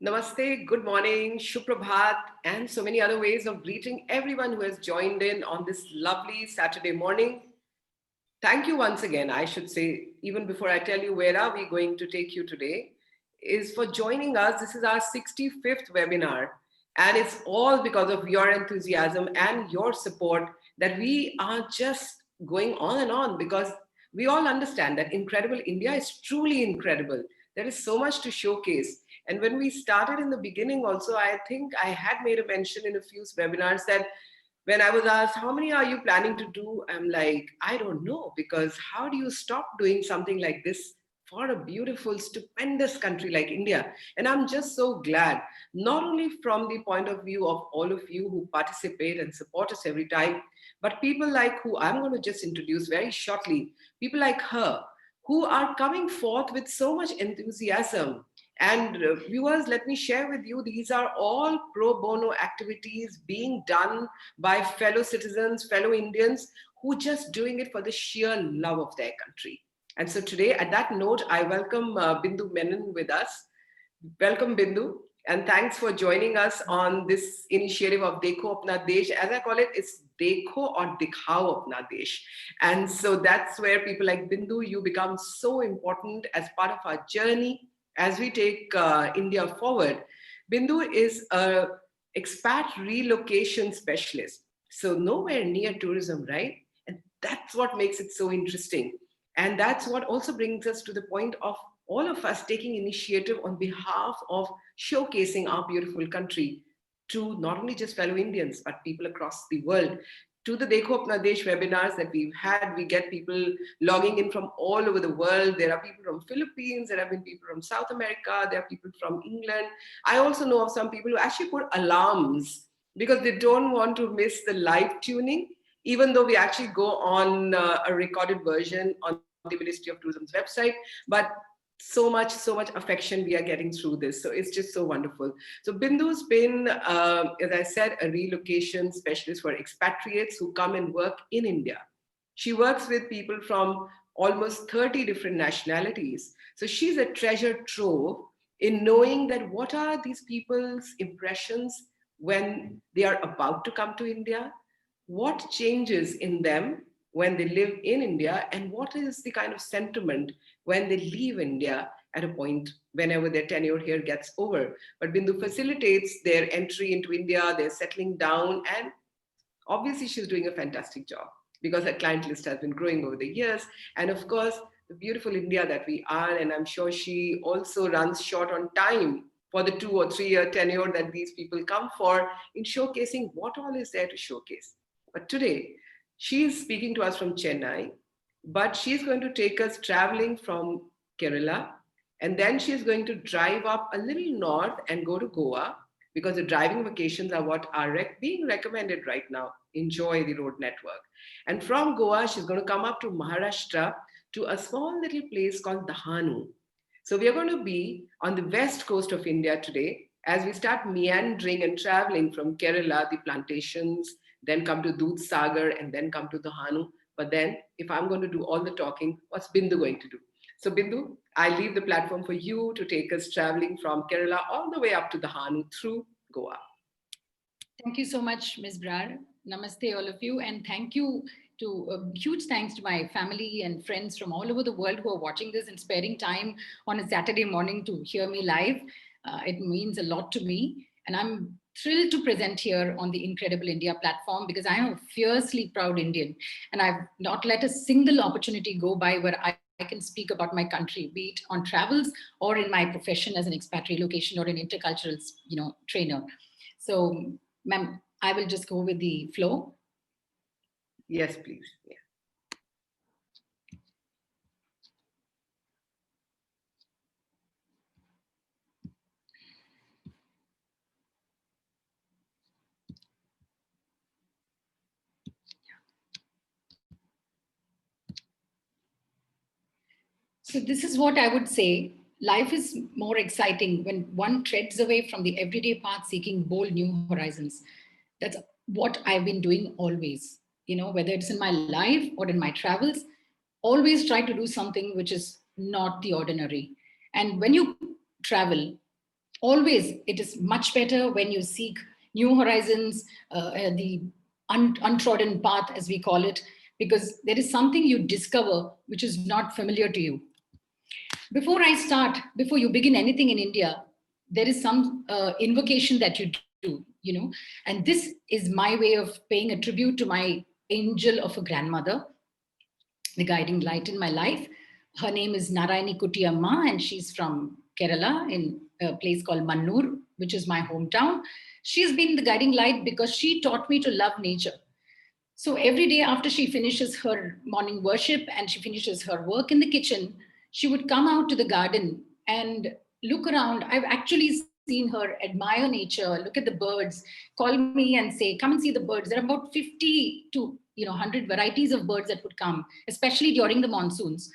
Namaste, good morning, Shuprabhat, and so many other ways of greeting everyone who has joined in on this lovely Saturday morning. Thank you once again, I should say, even before I tell you where are we going to take you today, is for joining us. This is our 65th webinar, and it's all because of your enthusiasm and your support that we are just going on and on because we all understand that Incredible India is truly incredible. There is so much to showcase. And when we started in the beginning, also, I think I had made a mention in a few webinars that when I was asked, how many are you planning to do? I'm like, I don't know, because how do you stop doing something like this for a beautiful, stupendous country like India? And I'm just so glad, not only from the point of view of all of you who participate and support us every time, but people like who I'm going to just introduce very shortly, people like her, who are coming forth with so much enthusiasm. And viewers, let me share with you, these are all pro bono activities being done by fellow citizens, fellow Indians who just doing it for the sheer love of their country. And so today, at that note, I welcome Bindu Menon with us. Welcome, Bindu. And thanks for joining us on this initiative of Dekho Apna Desh. As I call it, it's Dekho or Dikhao Apna Desh. And so that's where people like Bindu, you become so important as part of our journey as we take India forward. Bindu is a expat relocation specialist. So nowhere near tourism, right? And that's what makes it so interesting. And that's what also brings us to the point of all of us taking initiative on behalf of showcasing our beautiful country to not only just fellow Indians, but people across the world. To the Dekho Apna Desh webinars that we've had, we get people logging in from all over the world. There are people from Philippines, there have been people from South America, there are people from England. I also know of some people who actually put alarms because they don't want to miss the live tuning, even though we actually go on a recorded version on the Ministry of Tourism's website. But so much affection we are getting through this. So it's just so wonderful. So Bindu's been, as I said, a relocation specialist for expatriates who come and work in India. She works with people from almost 30 different nationalities. So she's a treasure trove in knowing that what are these people's impressions when they are about to come to India, what changes in them when they live in India, and what is the kind of sentiment when they leave India at a point whenever their tenure here gets over. But Bindu facilitates their entry into India, their settling down, and obviously she's doing a fantastic job because her client list has been growing over the years. And of course, the beautiful India that we are, and I'm sure she also runs short on time for the 2 or 3 year tenure that these people come for in showcasing what all is there to showcase. But today, she's speaking to us from Chennai, but she's going to take us traveling from Kerala, and then she's going to drive up a little north and go to Goa because the driving vacations are what are being recommended right now. Enjoy the road network. And from Goa, she's going to come up to Maharashtra to a small little place called Dahanu. So we are going to be on the west coast of India today as we start meandering and traveling from Kerala, the plantations, then come to Dudh Sagar, and then come to Dahanu. But then, if I'm going to do all the talking, what's Bindu going to do? So, Bindu, I leave the platform for you to take us traveling from Kerala all the way up to Dahanu through Goa. Thank you so much, Ms. Brar. Namaste, all of you. And thank you to huge thanks to my family and friends from all over the world who are watching this and sparing time on a Saturday morning to hear me live. It means a lot to me. And I'm thrilled to present here on the Incredible India platform because I am a fiercely proud Indian. And I've not let a single opportunity go by where I can speak about my country, be it on travels or in my profession as an expat relocation or an intercultural, trainer. So, ma'am, I will just go with the flow. Yes, please. Yeah. So this is what I would say. Life is more exciting when one treads away from the everyday path seeking bold new horizons. That's what I've been doing always. Whether it's in my life or in my travels, always try to do something which is not the ordinary. And when you travel, always it is much better when you seek new horizons, the untrodden path, as we call it, because there is something you discover which is not familiar to you. Before you begin anything in India, there is some invocation that you do, and this is my way of paying a tribute to my angel of a grandmother, the guiding light in my life. Her name is Narayani Kuti Amma, and she's from Kerala in a place called Mannur, which is my hometown. She's been the guiding light because she taught me to love nature. So every day after she finishes her morning worship and she finishes her work in the kitchen, she would come out to the garden and look around. I've actually seen her admire nature, look at the birds, call me and say, "Come and see the birds." There are about 50 to 100 varieties of birds that would come, especially during the monsoons.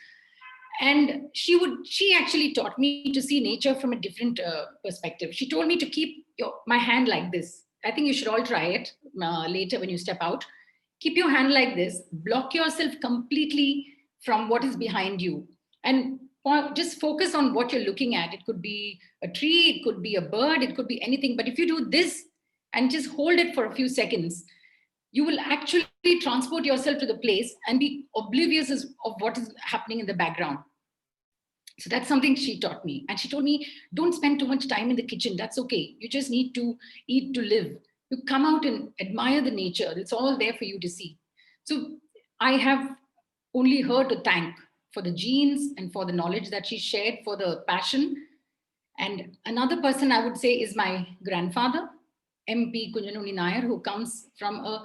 And she actually taught me to see nature from a different perspective. She told me to keep my hand like this. I think you should all try it later when you step out. Keep your hand like this, block yourself completely from what is behind you, and just focus on what you're looking at. It could be a tree, it could be a bird, it could be anything. But if you do this and just hold it for a few seconds, you will actually transport yourself to the place and be oblivious of what is happening in the background. So that's something she taught me. And she told me, don't spend too much time in the kitchen. That's okay. You just need to eat to live. You come out and admire the nature. It's all there for you to see. So I have only her to thank for the genes and for the knowledge that she shared, for the passion. And another person I would say is my grandfather, MP Kunjanuni Nair, who comes from a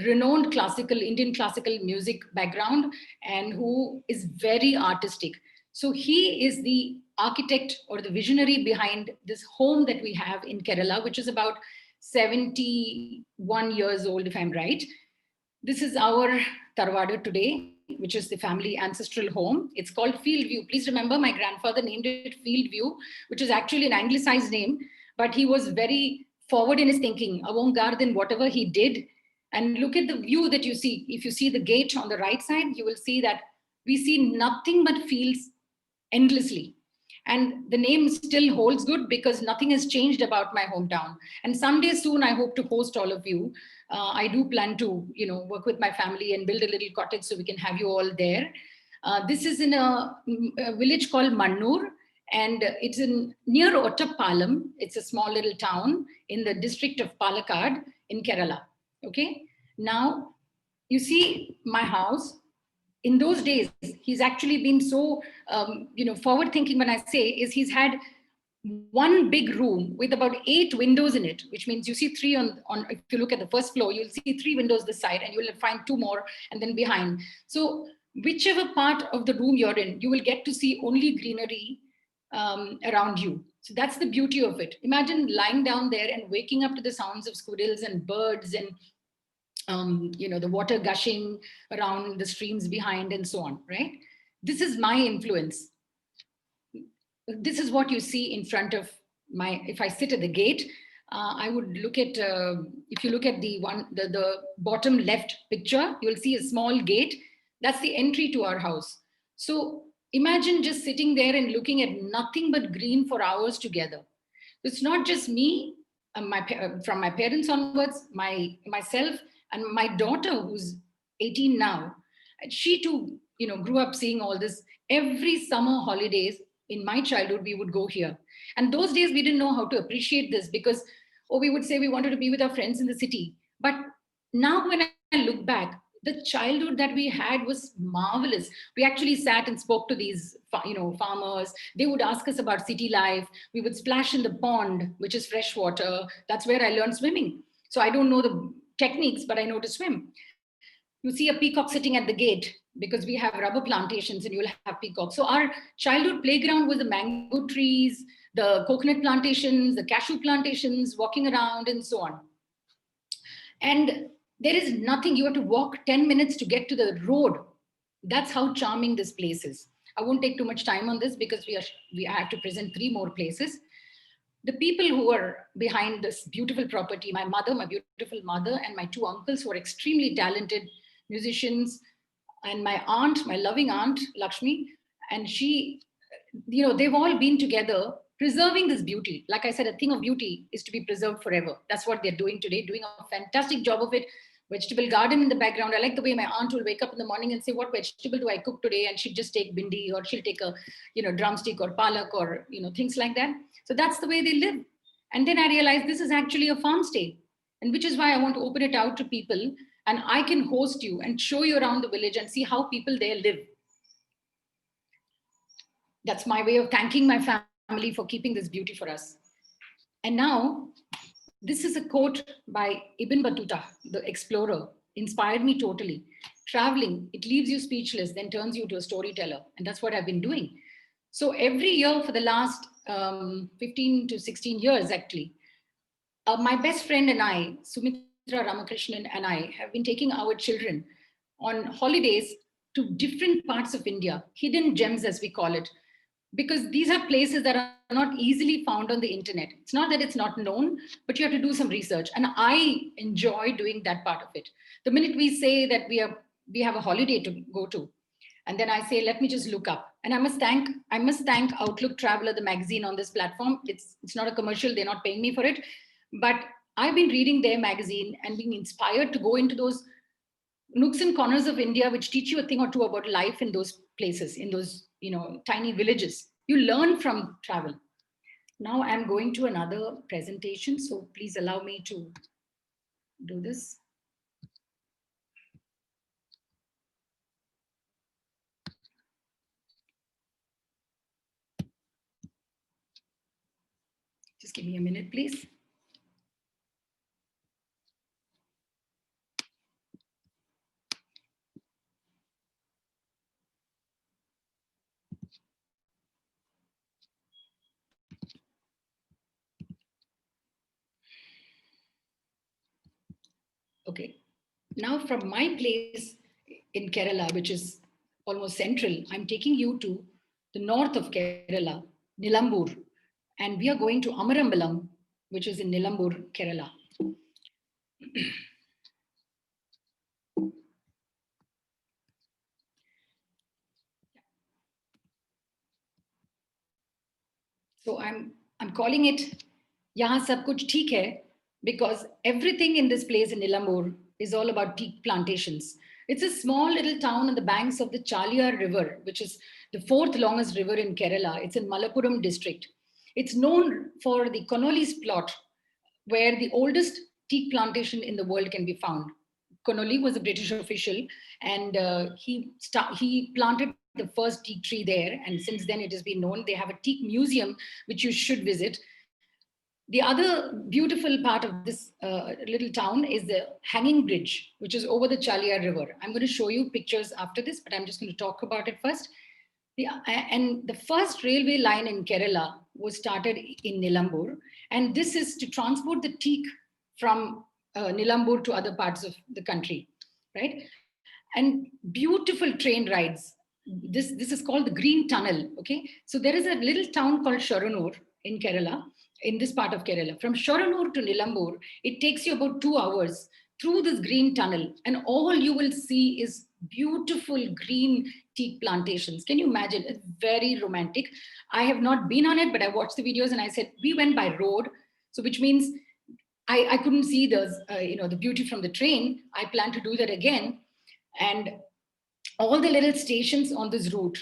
renowned Indian classical music background and who is very artistic. So he is the architect or the visionary behind this home that we have in Kerala, which is about 71 years old, if I'm right. This is our Tarvada today, which is the family ancestral home. It's called Field View. Please remember, my grandfather named it Field View, which is actually an anglicized name, but he was very forward in his thinking, avant-garde in whatever he did. And look at the view that you see. If you see the gate on the right side, you will see that we see nothing but fields endlessly. And the name still holds good because nothing has changed about my hometown. And someday soon, I hope to host all of you. I do plan to, work with my family and build a little cottage so we can have you all there. This is in a village called Mannur, and it's near Ottappalam. It's a small little town in the district of Palakkad in Kerala. Okay. Now, you see my house. In those days, he's actually been so, forward thinking. When I say is, he's had one big room with about 8 windows in it, which means you see 3 on, if you look at the first floor, you'll see 3 windows this side and you will find 2 more and then behind. So whichever part of the room you're in, you will get to see only greenery around you. So that's the beauty of it. Imagine lying down there and waking up to the sounds of squirrels and birds and the water gushing around the streams behind and so on, right? This is my influence. This is what you see in front of if I sit at the gate, I would look at, if you look at the bottom left picture, you'll see a small gate. That's the entry to our house. So imagine just sitting there and looking at nothing but green for hours together. It's not just me, from my parents onwards, myself, and my daughter, who's 18 now. She too, grew up seeing all this. Every summer holidays in my childhood, we would go here. And those days, we didn't know how to appreciate this because, we would say we wanted to be with our friends in the city. But now when I look back, the childhood that we had was marvelous. We actually sat and spoke to these, farmers. They would ask us about city life. We would splash in the pond, which is fresh water. That's where I learned swimming. So I don't know the techniques, but I know to swim. You see a peacock sitting at the gate because we have rubber plantations and you'll have peacocks. So our childhood playground was the mango trees, the coconut plantations, the cashew plantations, walking around and so on. And there is nothing, you have to walk 10 minutes to get to the road. That's how charming this place is. I won't take too much time on this because we have to present 3 more places. The people who are behind this beautiful property, my beautiful mother, and my 2 uncles who are extremely talented musicians, and my aunt, my loving aunt, Lakshmi, and she, they've all been together preserving this beauty. Like I said, a thing of beauty is to be preserved forever. That's what they're doing today, doing a fantastic job of it. Vegetable garden in the background. I like the way my aunt will wake up in the morning and say, what vegetable do I cook today? And she'll just take bindi, or she'll take a, drumstick or palak, or, things like that. So that's the way they live. And then I realized this is actually a farm stay, and which is why I want to open it out to people. And I can host you and show you around the village and see how people there live. That's my way of thanking my family for keeping this beauty for us. And now, this is a quote by Ibn Battuta, the explorer, inspired me totally. Traveling, it leaves you speechless, then turns you to a storyteller. And that's what I've been doing. So every year for the last 15 to 16 years, actually, my best friend and I, Sumitra Ramakrishnan and I, have been taking our children on holidays to different parts of India, hidden gems as we call it, because these are places that are not easily found on the internet. It's not that it's not known, but you have to do some research. And I enjoy doing that part of it. The minute we say that we have a holiday to go to, and then I say, let me just look up. And I must thank Outlook Traveler, the magazine on this platform. It's not a commercial, they're not paying me for it. But I've been reading their magazine and being inspired to go into those nooks and corners of India, which teach you a thing or two about life in those places, in those tiny villages. You learn from travel. Now I'm going to another presentation, so please allow me to do this. Just give me a minute, please. Okay, now from my place in Kerala, which is almost central, I'm taking you to the north of Kerala, Nilambur, and we are going to Amarambalam, which is in Nilambur, Kerala. So I'm calling it Yahan Sab Kuch Theek Hai, because everything in this place in Nilambur is all about teak plantations. It's a small little town on the banks of the Chaliyar River, which is the fourth longest river in Kerala. It's in Malappuram district. It's known for the Connolly's plot, where the oldest teak plantation in the world can be found. Connolly was a British official, and he planted the first teak tree there. And since then, it has been known. They have a teak museum, which you should visit. The other beautiful part of this little town is the hanging bridge, which is over the Chaliyar River. I'm going to show you pictures after this, but I'm just going to talk about it first. And the first railway line in Kerala was started in Nilambur. And this is to transport the teak from Nilambur to other parts of the country, right? And beautiful train rides. This is called the Green Tunnel, okay? So there is a little town called Shoranur in Kerala, in this part of Kerala. From Shoranur to Nilambur, it takes you about 2 hours through this green tunnel, and all you will see is beautiful green teak plantations. Can you imagine? It's very romantic. I have not been on it, but I watched the videos and I said, we went by road. So which means I couldn't see the beauty from the train. I plan to do that again. And all the little stations on this route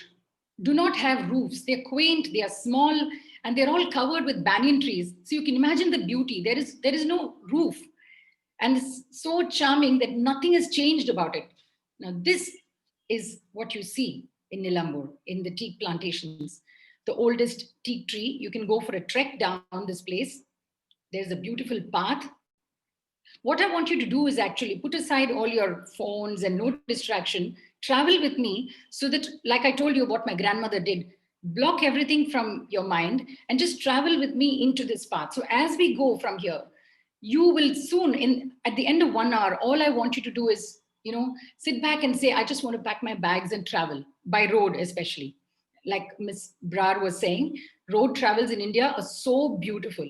do not have roofs. They're quaint, they are small, and they're all covered with banyan trees. So you can imagine the beauty. There is no roof. And it's so charming that nothing has changed about it. Now, this is what you see in Nilambur, in the teak plantations. The oldest teak tree. You can go for a trek down this place. There's a beautiful path. What I want you to do is actually put aside all your phones and no distraction. Travel with me so that, like I told you what my grandmother did, block everything from your mind and just travel with me into this path. So as we go from here, you will soon, at the end of 1 hour, all I want you to do is, sit back and say, I just want to pack my bags and travel, by road especially. Like Ms. Brar was saying, road travels in India are so beautiful.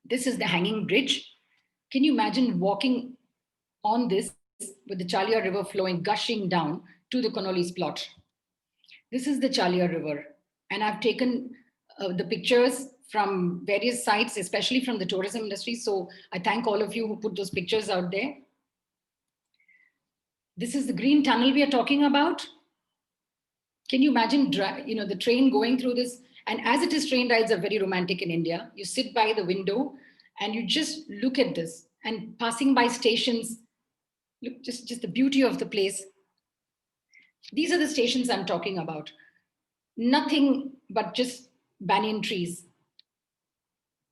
This is the hanging bridge. Can you imagine walking on this with the Chaliyar River flowing, gushing down to the Connolly's plot? This is the Chaliyar River. And I've taken the pictures from various sites, especially from the tourism industry. So I thank all of you who put those pictures out there. This is the green tunnel we are talking about. Can you imagine, the train going through this? And as it is, train rides are very romantic in India. You sit by the window and you just look at this, and passing by stations. Look, just the beauty of the place. These are the stations I'm talking about. Nothing but just banyan trees.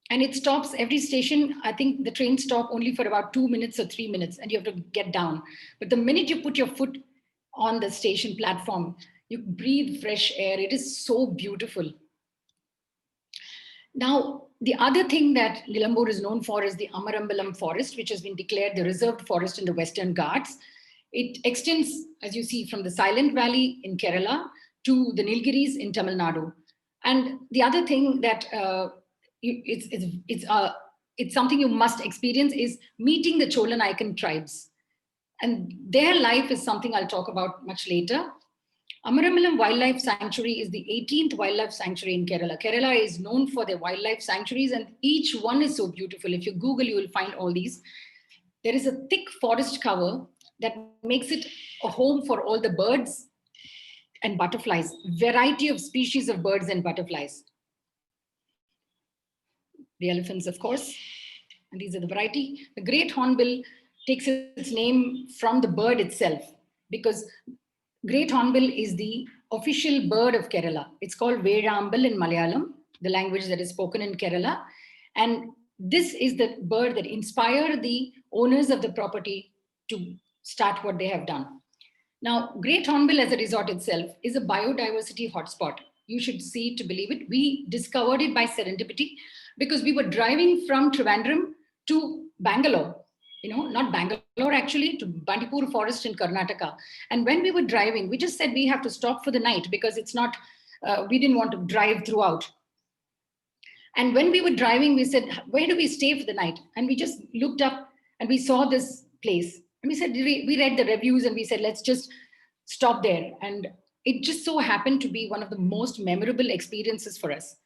And it stops every station. I think the trains stop only for about 2 minutes or 3 minutes, and you have to get down. But the minute you put your foot on the station platform, you breathe fresh air. It is so beautiful. Now, the other thing that Nilambur is known for is the Amarambalam forest, which has been declared the reserved forest in the Western Ghats. It extends, as you see, from the Silent Valley in Kerala to the Nilgiris in Tamil Nadu. And the other thing that it's something you must experience is meeting the Cholanaikan tribes. And their life is something I'll talk about much later. Amarambalam Wildlife Sanctuary is the 18th wildlife sanctuary in Kerala. Kerala is known for their wildlife sanctuaries, and each one is so beautiful. If you Google, you will find all these. There is a thick forest cover that makes it a home for all the birds and butterflies, variety of species of birds and butterflies. The elephants, of course, and these are the variety. The great hornbill takes its name from the bird itself, because great hornbill is the official bird of Kerala. It's called Vedambal in Malayalam, the language that is spoken in Kerala. And this is the bird that inspired the owners of the property to start what they have done. Now, Great Hornbill as a resort itself is a biodiversity hotspot. You should see it to believe it. We discovered it by serendipity because we were driving from Trivandrum to Bangalore. Not Bangalore actually, to Bandipur forest in Karnataka. And when we were driving, we just said we have to stop for the night because it's not, we didn't want to drive throughout. And when we were driving, we said, where do we stay for the night? And we just looked up and we saw this place. And we said, we read the reviews and we said, let's just stop there. And it just so happened to be one of the most memorable experiences for us.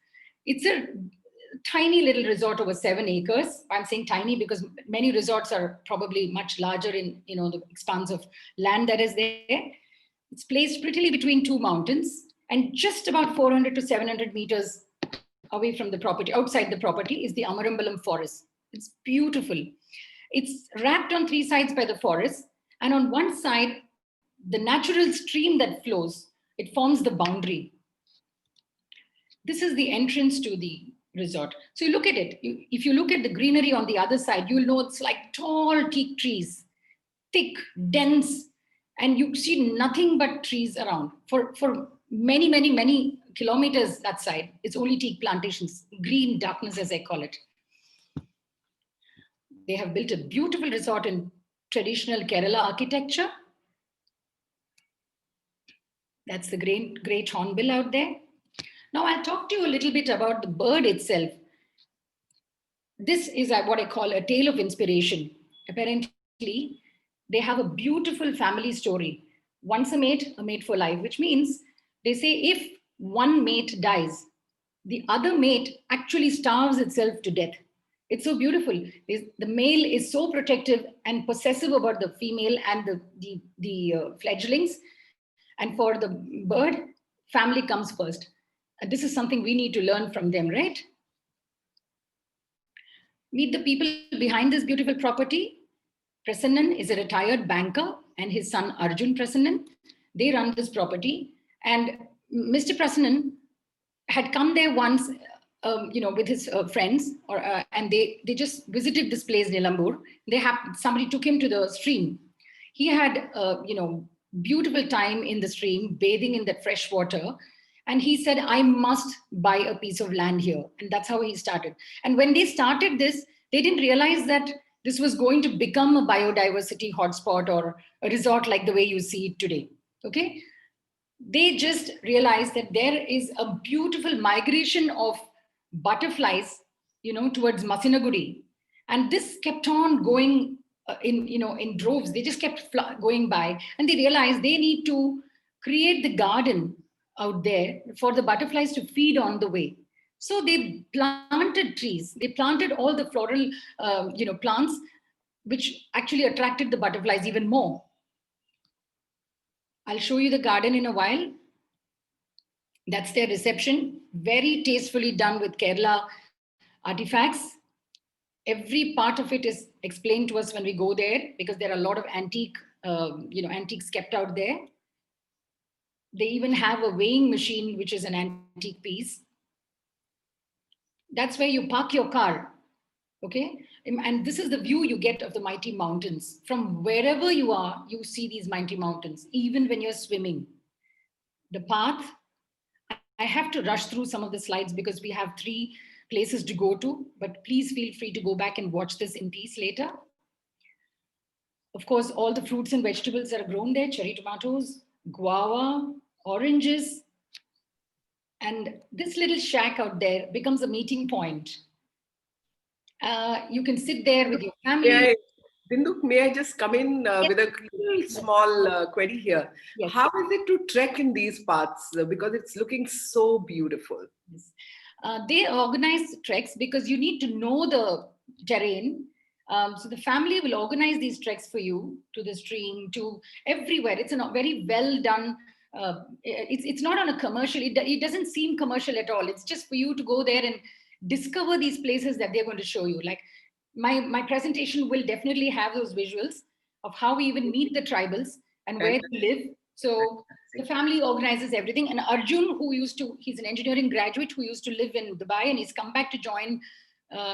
It's a tiny little resort over 7 acres. I'm saying tiny because many resorts are probably much larger in the expanse of land that is there. It's placed prettily between two mountains and just about 400 to 700 meters away from the property, outside the property, is the Amarambalam forest. It's beautiful. It's wrapped on 3 sides by the forest, and on one side, the natural stream that flows, it forms the boundary. This is the entrance to the resort. So you look at it. If you look at the greenery on the other side, you'll know it's like tall teak trees, thick, dense, and you see nothing but trees around. For many, many, many kilometers that side, it's only teak plantations, green darkness as I call it. They have built a beautiful resort in traditional Kerala architecture. That's the great hornbill out there. Now I'll talk to you a little bit about the bird itself. This is what I call a tale of inspiration. Apparently, they have a beautiful family story. Once a mate for life, which means they say if one mate dies, the other mate actually starves itself to death. It's so beautiful. The male is so protective and possessive about the female and the fledglings. And for the bird, family comes first. And this is something we need to learn from them, right? Meet the people behind this beautiful property. Prasannan is a retired banker and his son Arjun Prasannan. They run this property. And Mr. Prasannan had come there once, with his friends, and they just visited this place, Nilambur. Somebody took him to the stream. He had, beautiful time in the stream, bathing in that fresh water. And he said, I must buy a piece of land here. And that's how he started. And when they started this, they didn't realize that this was going to become a biodiversity hotspot or a resort like the way you see it today. Okay. They just realized that there is a beautiful migration of butterflies, towards Masinaguri. And this kept on going in droves. They just kept going by, and they realized they need to create the garden out there for the butterflies to feed on the way. So they planted trees. They planted all the floral, plants, which actually attracted the butterflies even more. I'll show you the garden in a while. That's their reception. Very tastefully done with Kerala artifacts. Every part of it is explained to us when we go there, because there are a lot of antiques kept out there. They even have a weighing machine, which is an antique piece. That's where you park your car. Okay. And this is the view you get of the mighty mountains. From wherever you are, you see these mighty mountains, even when you're swimming. The path, I have to rush through some of the slides because we have 3 places to go to, but please feel free to go back and watch this in peace later. Of course, all the fruits and vegetables that are grown there, cherry tomatoes, guava, oranges. And this little shack out there becomes a meeting point. You can sit there with your family. Bindu, may I just come in with a little small query here? Yes. How is it to trek in these paths? Because it's looking so beautiful. Yes. They organize treks because you need to know the terrain. So the family will organize these treks for you to the stream, to everywhere. It's a very well done. It's not on a commercial. It doesn't seem commercial at all. It's just for you to go there and discover these places that they're going to show you. Like my presentation will definitely have those visuals of how we even meet the tribals and where they live. So the family organizes everything. And Arjun, he's an engineering graduate who used to live in Dubai, and he's come back to join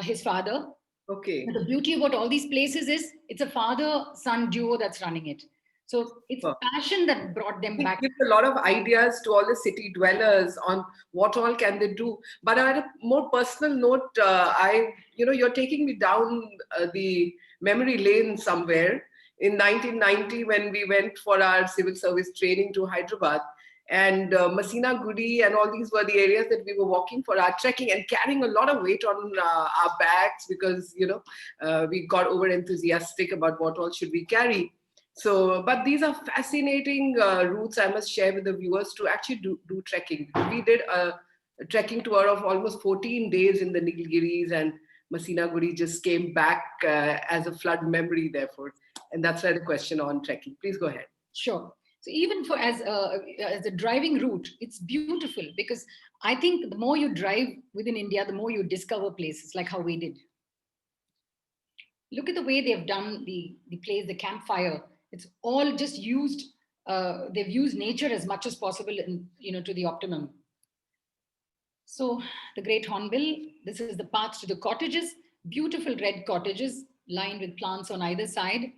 his father. Okay. And the beauty about all these places is it's a father-son duo that's running it. So it's passion that brought them back. It gives a lot of ideas to all the city dwellers on what all can they do. But on a more personal note, you're taking me down the memory lane somewhere. In 1990, when we went for our civil service training to Hyderabad, and Masina Gudi and all these were the areas that we were walking for our trekking and carrying a lot of weight on our backs because, we got over enthusiastic about what all should we carry. So, but these are fascinating routes I must share with the viewers to actually do trekking. We did a trekking tour of almost 14 days in the Nilgiris, and Masina Gudi just came back as a flood memory, therefore. And that's why the question on trekking. Please go ahead. Sure. So even as a driving route, it's beautiful because I think the more you drive within India, the more you discover places like how we did. Look at the way they've done the place, the campfire. It's all just used. They've used nature as much as possible, to the optimum. So the Great Hornbill. This is the path to the cottages. Beautiful red cottages lined with plants on either side.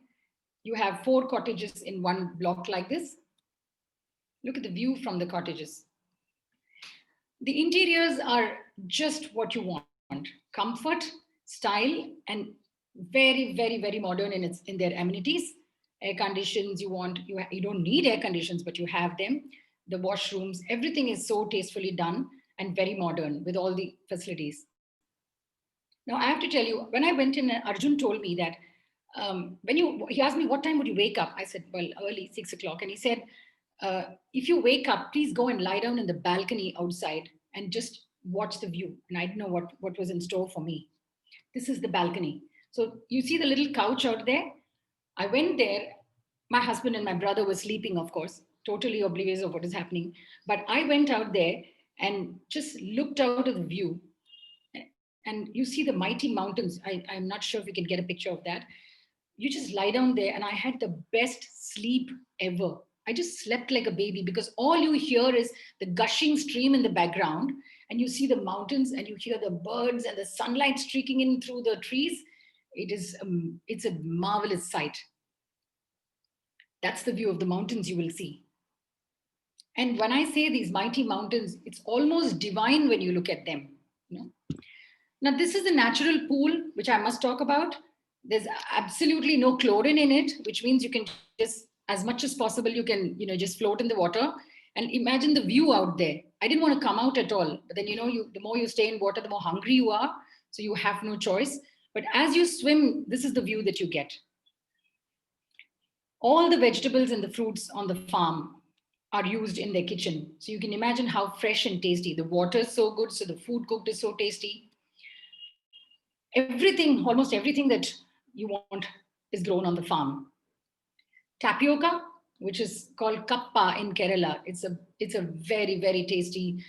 You have 4 cottages in one block like this. Look at the view from the cottages. The interiors are just what you want. Comfort, style, and very, very, very modern in their amenities. Air conditions, you don't need air conditions, but you have them. The washrooms, everything is so tastefully done and very modern with all the facilities. Now, I have to tell you, when I went in, Arjun told me that he asked me, what time would you wake up? I said, well, early, 6 o'clock. And he said, if you wake up, please go and lie down in the balcony outside and just watch the view. And I didn't know what was in store for me. This is the balcony. So you see the little couch out there? I went there. My husband and my brother were sleeping, of course, totally oblivious of what is happening. But I went out there and just looked out of the view. And you see the mighty mountains. I'm not sure if we can get a picture of that. You just lie down there, and I had the best sleep ever. I just slept like a baby because all you hear is the gushing stream in the background, and you see the mountains, and you hear the birds and the sunlight streaking in through the trees. It's a marvelous sight. That's the view of the mountains you will see. And when I say these mighty mountains, it's almost divine when you look at them. Now, this is a natural pool, which I must talk about. There's absolutely no chlorine in it, which means you can just, as much as possible, you can, just float in the water. And imagine the view out there. I didn't want to come out at all. But then, the more you stay in water, the more hungry you are. So you have no choice. But as you swim, this is the view that you get. All the vegetables and the fruits on the farm are used in their kitchen. So you can imagine how fresh and tasty. The water is so good, so the food cooked is so tasty. Everything, almost everything that you want is grown on the farm. Tapioca, which is called kappa in Kerala. It's a very, very tasty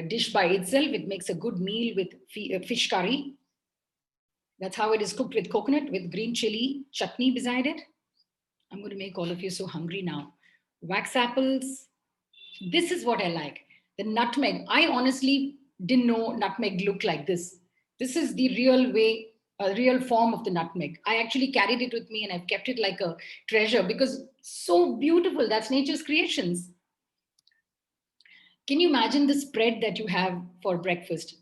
dish by itself. It makes a good meal with fish curry. That's how it is cooked, with coconut, with green chili, chutney beside it. I'm going to make all of you so hungry now. Wax apples. This is what I like. The nutmeg. I honestly didn't know nutmeg looked like this. This is the real way, a real form of the nutmeg. I actually carried it with me and I've kept it like a treasure because so beautiful. That's nature's creations. Can you imagine the spread that you have for breakfast?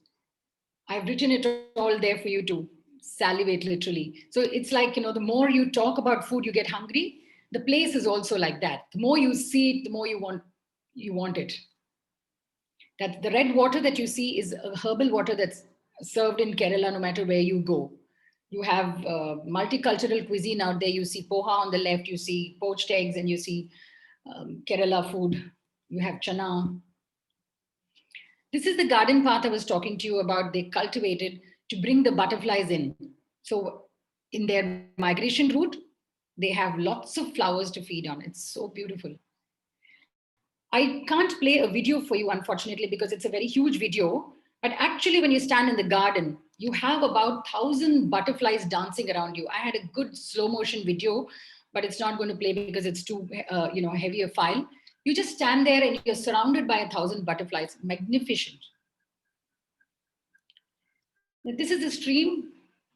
I've written it all there for you to salivate literally. So it's like, the more you talk about food, you get hungry. The place is also like that. The more you see it, the more you want it. That the red water that you see is a herbal water that's served in Kerala no matter where you go. You have multicultural cuisine out there. You see poha on the left, you see poached eggs, and you see Kerala food. You have chana. This is the garden path I was talking to you about. They cultivated to bring the butterflies in. So in their migration route, they have lots of flowers to feed on. It's so beautiful. I can't play a video for you, unfortunately, because it's a very huge video. But actually, when you stand in the garden, you have about 1,000 butterflies dancing around you. I had a good slow motion video, but it's not going to play because it's too, heavy a file. You just stand there and you're surrounded by 1,000 butterflies. Magnificent. This is a stream.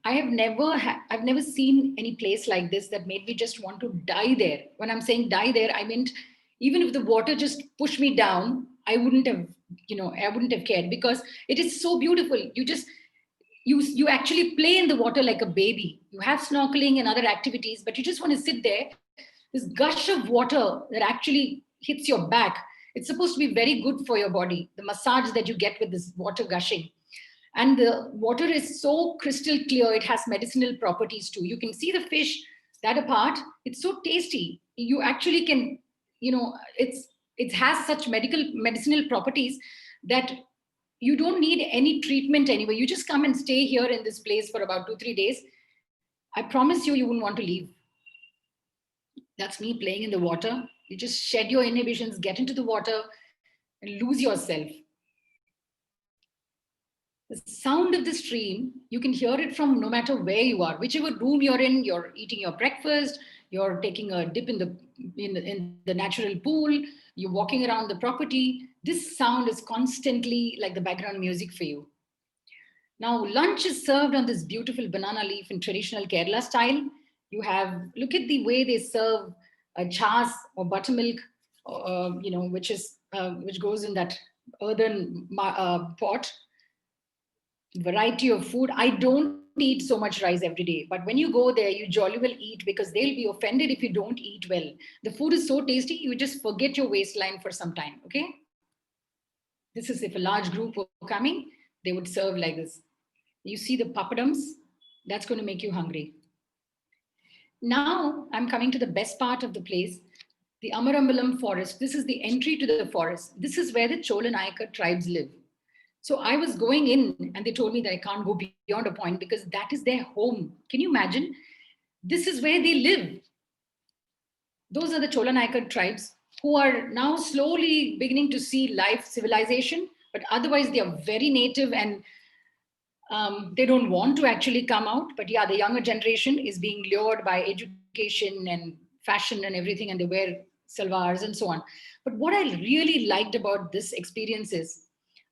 I've never seen any place like this that made me just want to die there. When I'm saying die there, I meant even if the water just pushed me down, I wouldn't have cared because it is so beautiful. You actually play in the water like a baby. You have snorkeling and other activities, but you just want to sit there. This gush of water that actually hits your back. It's supposed to be very good for your body. The massage that you get with this water gushing. And the water is so crystal clear. It has medicinal properties too. You can see the fish that apart. It's so tasty. You actually can, it has such medicinal properties that you don't need any treatment anywhere. You just come and stay here in this place for about 2-3 days. I promise you, you wouldn't want to leave. That's me playing in the water. You just shed your inhibitions, get into the water, and lose yourself. The sound of the stream, you can hear it from no matter where you are, whichever room you're in, you're eating your breakfast, you're taking a dip in the natural pool, you're walking around the property. This sound is constantly like the background music for you. Now, lunch is served on this beautiful banana leaf in traditional Kerala style. Look at the way they serve chas or buttermilk, which goes in that earthen pot. Variety of food. I don't eat so much rice every day, but when you go there, you jolly well eat because they'll be offended if you don't eat well. The food is so tasty, you just forget your waistline for some time, okay? This is if a large group were coming, they would serve like this. You see the papadums? That's going to make you hungry. Now I'm coming to the best part of the place, the Amarambalam forest. This is the entry to the forest. This is where the Chola Nayaka tribes live. So I was going in and they told me that I can't go beyond a point because that is their home. Can you imagine? This is where they live. Those are the Chola Nayaka tribes who are now slowly beginning to see life, civilization, but otherwise they are very native and they don't want to actually come out. But yeah, the younger generation is being lured by education and fashion and everything, and they wear salwars and so on. But what I really liked about this experience is,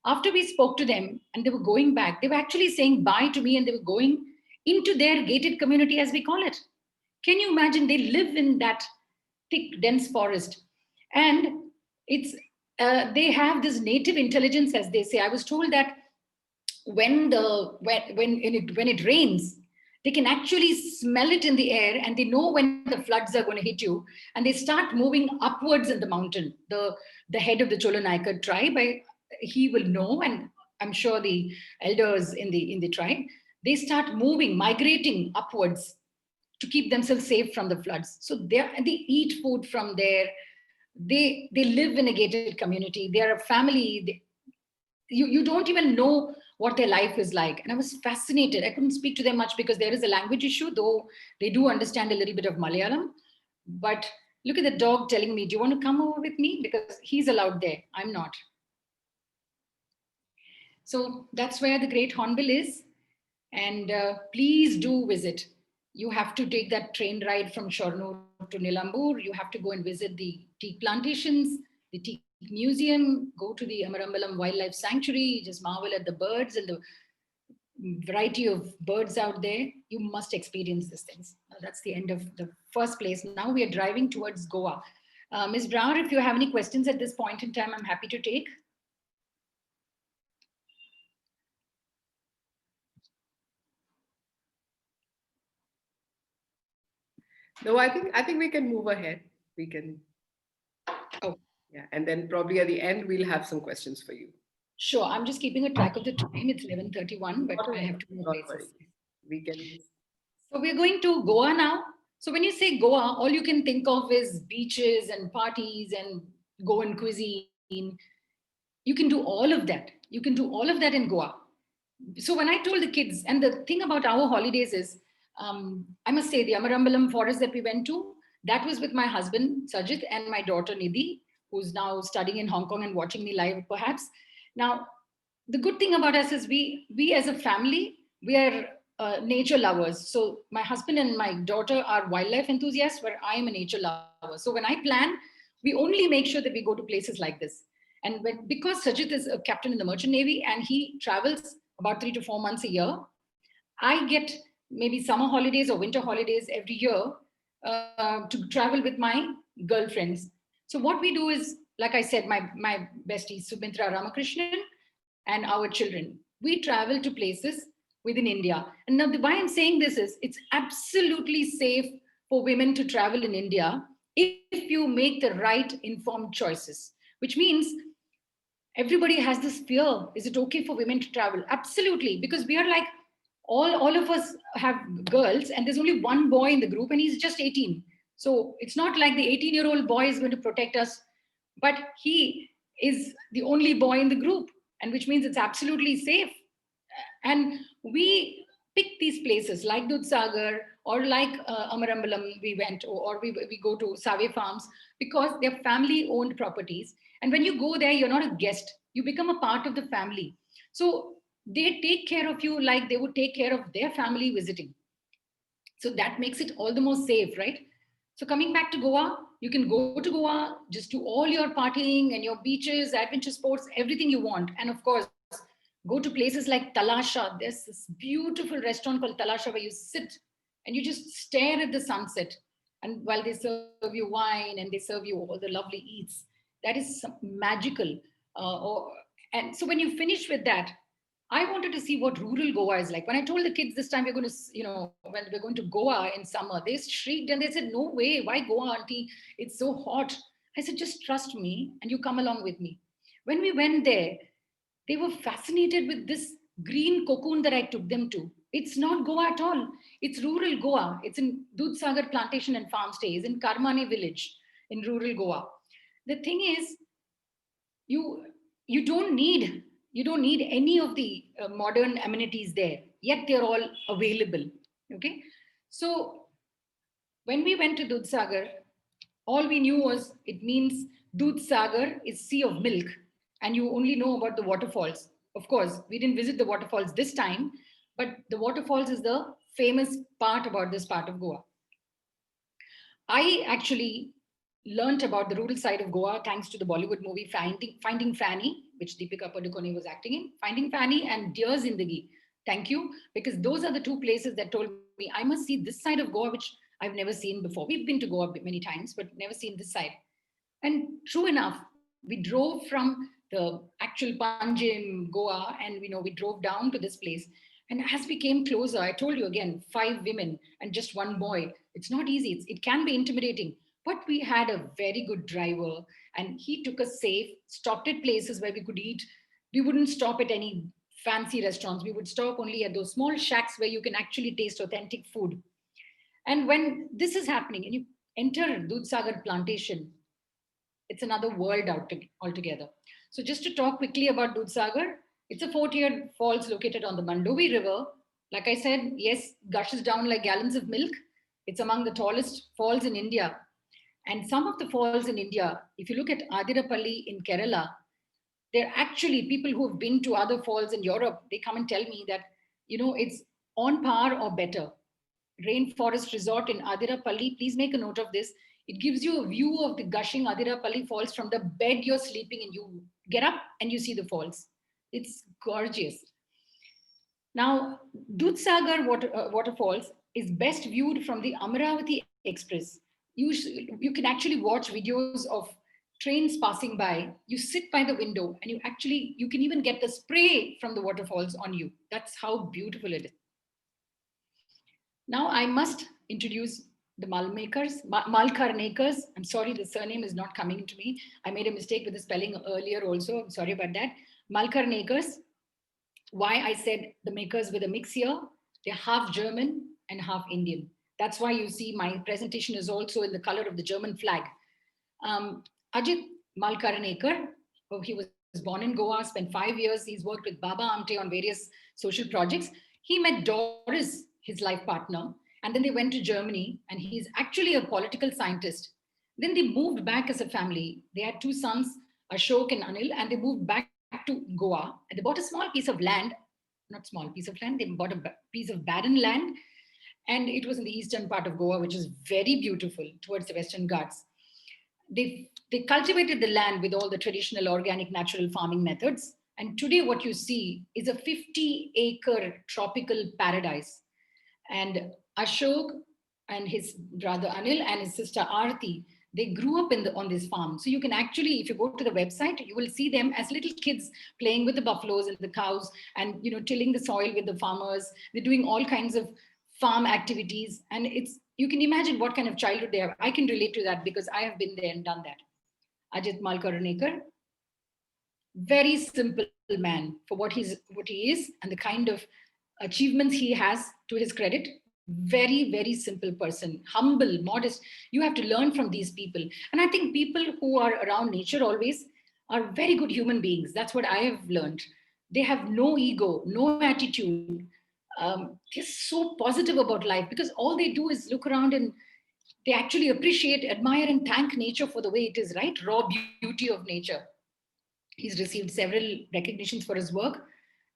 after we spoke to them and they were going back, they were actually saying bye to me and they were going into their gated community, as we call it. Can you imagine? They live in that thick, dense forest. And they have this native intelligence, as they say. I was told that when it rains, they can actually smell it in the air and they know when the floods are going to hit you. And they start moving upwards in the mountain. The head of the Chola Nayaka tribe, he will know, and I'm sure the elders in the tribe, they start moving, migrating upwards to keep themselves safe from the floods. So they eat food from there. They live in a gated community. They are a family. You don't even know what their life is like. And I was fascinated. I couldn't speak to them much because there is a language issue, though they do understand a little bit of Malayalam. But look at the dog telling me, do you want to come over with me? Because he's allowed there. I'm not. So that's where the Great Hornbill is. And please do visit. You have to take that train ride from Shornur to Nilambur. You have to go and visit the teak plantations, the teak museum, go to the Amarambalam Wildlife Sanctuary, just marvel at the birds and the variety of birds out there. You must experience these things. That's the end of the first place. Now we are driving towards Goa. Ms. Brown, if you have any questions at this point in time, I'm happy to take. No, I think we can move ahead. We can. Oh, yeah, and then probably at the end we'll have some questions for you. sure. I'm just keeping a track of the time. It's 11:31, but I have to move Don't worry. places. We can. So we're going to Goa now. So when you say Goa, all you can think of is beaches and parties and Goan cuisine. You can do all of that. You can do all of that in Goa. So when I told the kids, and the thing about our holidays is, I must say the Amarambalam forest that we went to, that was with my husband Sajid and my daughter Nidhi, who's now studying in Hong Kong and watching me live perhaps. Now, the good thing about us is we as a family, we are nature lovers. So my husband and my daughter are wildlife enthusiasts, where I am a nature lover. So when I plan, we only make sure that we go to places like this. And because Sajid is a captain in the Merchant Navy and he travels about 3 to 4 months a year, I get maybe summer holidays or winter holidays every year to travel with my girlfriends. So what we do is, like I said, my bestie Submitra Ramakrishnan and our children, we travel to places within India. And now why I'm saying this is, it's absolutely safe for women to travel in India if you make the right informed choices, which means everybody has this fear. Is it okay for women to travel? Absolutely, because we are like, all of us have girls and there's only one boy in the group and he's just 18. So it's not like the 18-year-old boy is going to protect us, but he is the only boy in the group, and which means it's absolutely safe. And we pick these places like Dudhsagar or like Amarambalam we went, or we go to Save Farms, because they're family owned properties. And when you go there, you're not a guest, you become a part of the family. So they take care of you like they would take care of their family visiting. So that makes it all the more safe, right? So coming back to Goa, you can go to Goa, just do all your partying and your beaches, adventure sports, everything you want. And of course, go to places like Talasha. There's this beautiful restaurant called Talasha where you sit and you just stare at the sunset. And while they serve you wine and they serve you all the lovely eats, that is magical. And so when you finish with that, I wanted to see what rural Goa is like. When I told the kids this time we're going to, when we're going to Goa in summer, they shrieked and they said, "No way, why Goa, auntie? It's so hot." I said, "Just trust me and you come along with me." When we went there, they were fascinated with this green cocoon that I took them to. It's not Goa at all. It's rural Goa. It's in Dudhsagar Plantation and Farm Stays in Karmani village in rural Goa. The thing is, you you don't need any of the modern amenities there, yet they're all available. Okay, so when we went to Dudhsagar, all we knew was it means Dudhsagar is sea of milk, and you only know about the waterfalls. Of course, we didn't visit the waterfalls this time, but the waterfalls is the famous part about this part of Goa. I actually learnt about the rural side of Goa thanks to the Bollywood movie Finding Fanny, which Deepika Padukone was acting in. Finding Fanny and Dear Zindagi. Thank you, because those are the two places that told me I must see this side of Goa, which I've never seen before. We've been to Goa many times, but never seen this side. And true enough, we drove from the actual Panjim, Goa, and we drove down to this place. And as we came closer, I told you again, 5 women and just one boy. It's not easy. It can be intimidating. But we had a very good driver, and he took us safe, stopped at places where we could eat. We wouldn't stop at any fancy restaurants. We would stop only at those small shacks where you can actually taste authentic food. And when this is happening and you enter Dudhsagar plantation, It's another world altogether. So just to talk quickly about Dudhsagar, it's a 4-tiered falls located on the Mandovi River. Like I said, yes, gushes down like gallons of milk. It's among the tallest falls in India. And some of the falls in India, if you look at Adirapalli in Kerala, they're actually people who have been to other falls in Europe, they come and tell me that, it's on par or better. Rainforest Resort in Adirapalli, please make a note of this. It gives you a view of the gushing Adirapalli Falls from the bed you're sleeping in. You get up and you see the falls. It's gorgeous. Now, Dudhsagar waterfalls is best viewed from the Amaravati Express. You can actually watch videos of trains passing by. You sit by the window and you can even get the spray from the waterfalls on you. That's how beautiful it is. Now I must introduce the Malkarnekars. I'm sorry, the surname is not coming to me. I made a mistake with the spelling earlier also. I'm sorry about that. Malkarnekars. Why I said the makers with a mix here, they're half German and half Indian. That's why you see my presentation is also in the color of the German flag. Ajit Malkarnekar, he was born in Goa, spent 5 years. He's worked with Baba Amte on various social projects. He met Doris, his life partner, and then they went to Germany, and he's actually a political scientist. Then they moved back as a family. They had 2 sons, Ashok and Anil, and they moved back to Goa. And they bought a small piece of land, not small piece of land, they bought a piece of barren land, and it was in the eastern part of Goa, which is very beautiful towards the Western Ghats. They cultivated the land with all the traditional organic natural farming methods. And today what you see is a 50-acre tropical paradise. And Ashok and his brother Anil and his sister Aarti, they grew up on this farm. So you can actually, if you go to the website, you will see them as little kids playing with the buffaloes and the cows and, tilling the soil with the farmers. They're doing all kinds of farm activities. And you can imagine what kind of childhood they have. I can relate to that because I have been there and done that. Ajit Malkarnekar, very simple man for what he is and the kind of achievements he has to his credit. Very, very simple person, humble, modest. You have to learn from these people. And I think people who are around nature always are very good human beings. That's what I have learned. They have no ego, no attitude. They're so positive about life because all they do is look around and they actually appreciate, admire, and thank nature for the way it is, right? Raw beauty of nature. He's received several recognitions for his work,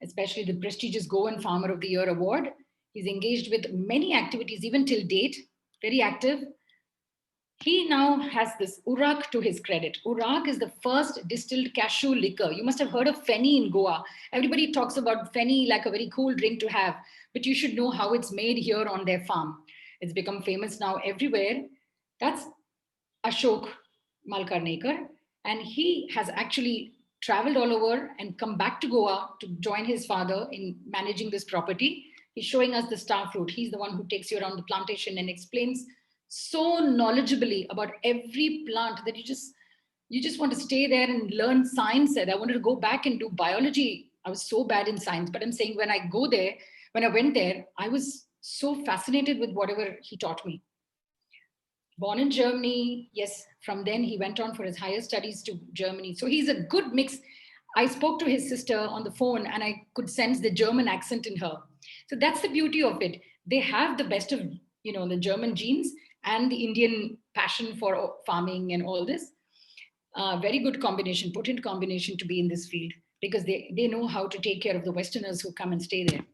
especially the prestigious Goan Farmer of the Year award. He's engaged with many activities, even till date, very active. He now has this Urak to his credit. Urak is the first distilled cashew liquor. You must have heard of Feni in Goa. Everybody talks about Feni like a very cool drink to have, but you should know how it's made here on their farm. It's become famous now everywhere. That's Ashok Malkarnekar. And he has actually traveled all over and come back to Goa to join his father in managing this property. He's showing us the star fruit. He's the one who takes you around the plantation and explains so knowledgeably about every plant that you just want to stay there and learn science. I wanted to go back and do biology. I was so bad in science, but I'm saying when I went there, I was so fascinated with whatever he taught me. Born in Germany, yes, from then he went on for his higher studies to Germany. So he's a good mix. I spoke to his sister on the phone and I could sense the German accent in her. So that's the beauty of it. They have the best of, the German genes and the Indian passion for farming and all this. Very good combination, potent combination to be in this field because they know how to take care of the Westerners who come and stay there.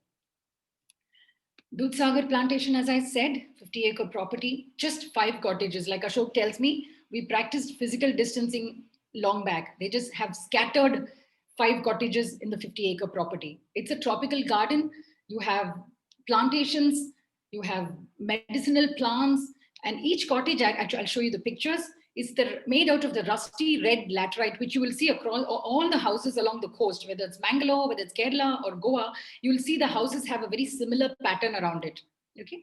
Dudhsagar plantation, as I said, 50-acre property, just 5 cottages. Like Ashok tells me, we practiced physical distancing long back. They just have scattered 5 cottages in the 50-acre property. It's a tropical garden. You have plantations, you have medicinal plants, and each cottage, actually, I'll show you the pictures, is made out of the rusty red laterite, which you will see across all the houses along the coast, whether it's Mangalore, whether it's Kerala or Goa, you will see the houses have a very similar pattern around it. Okay.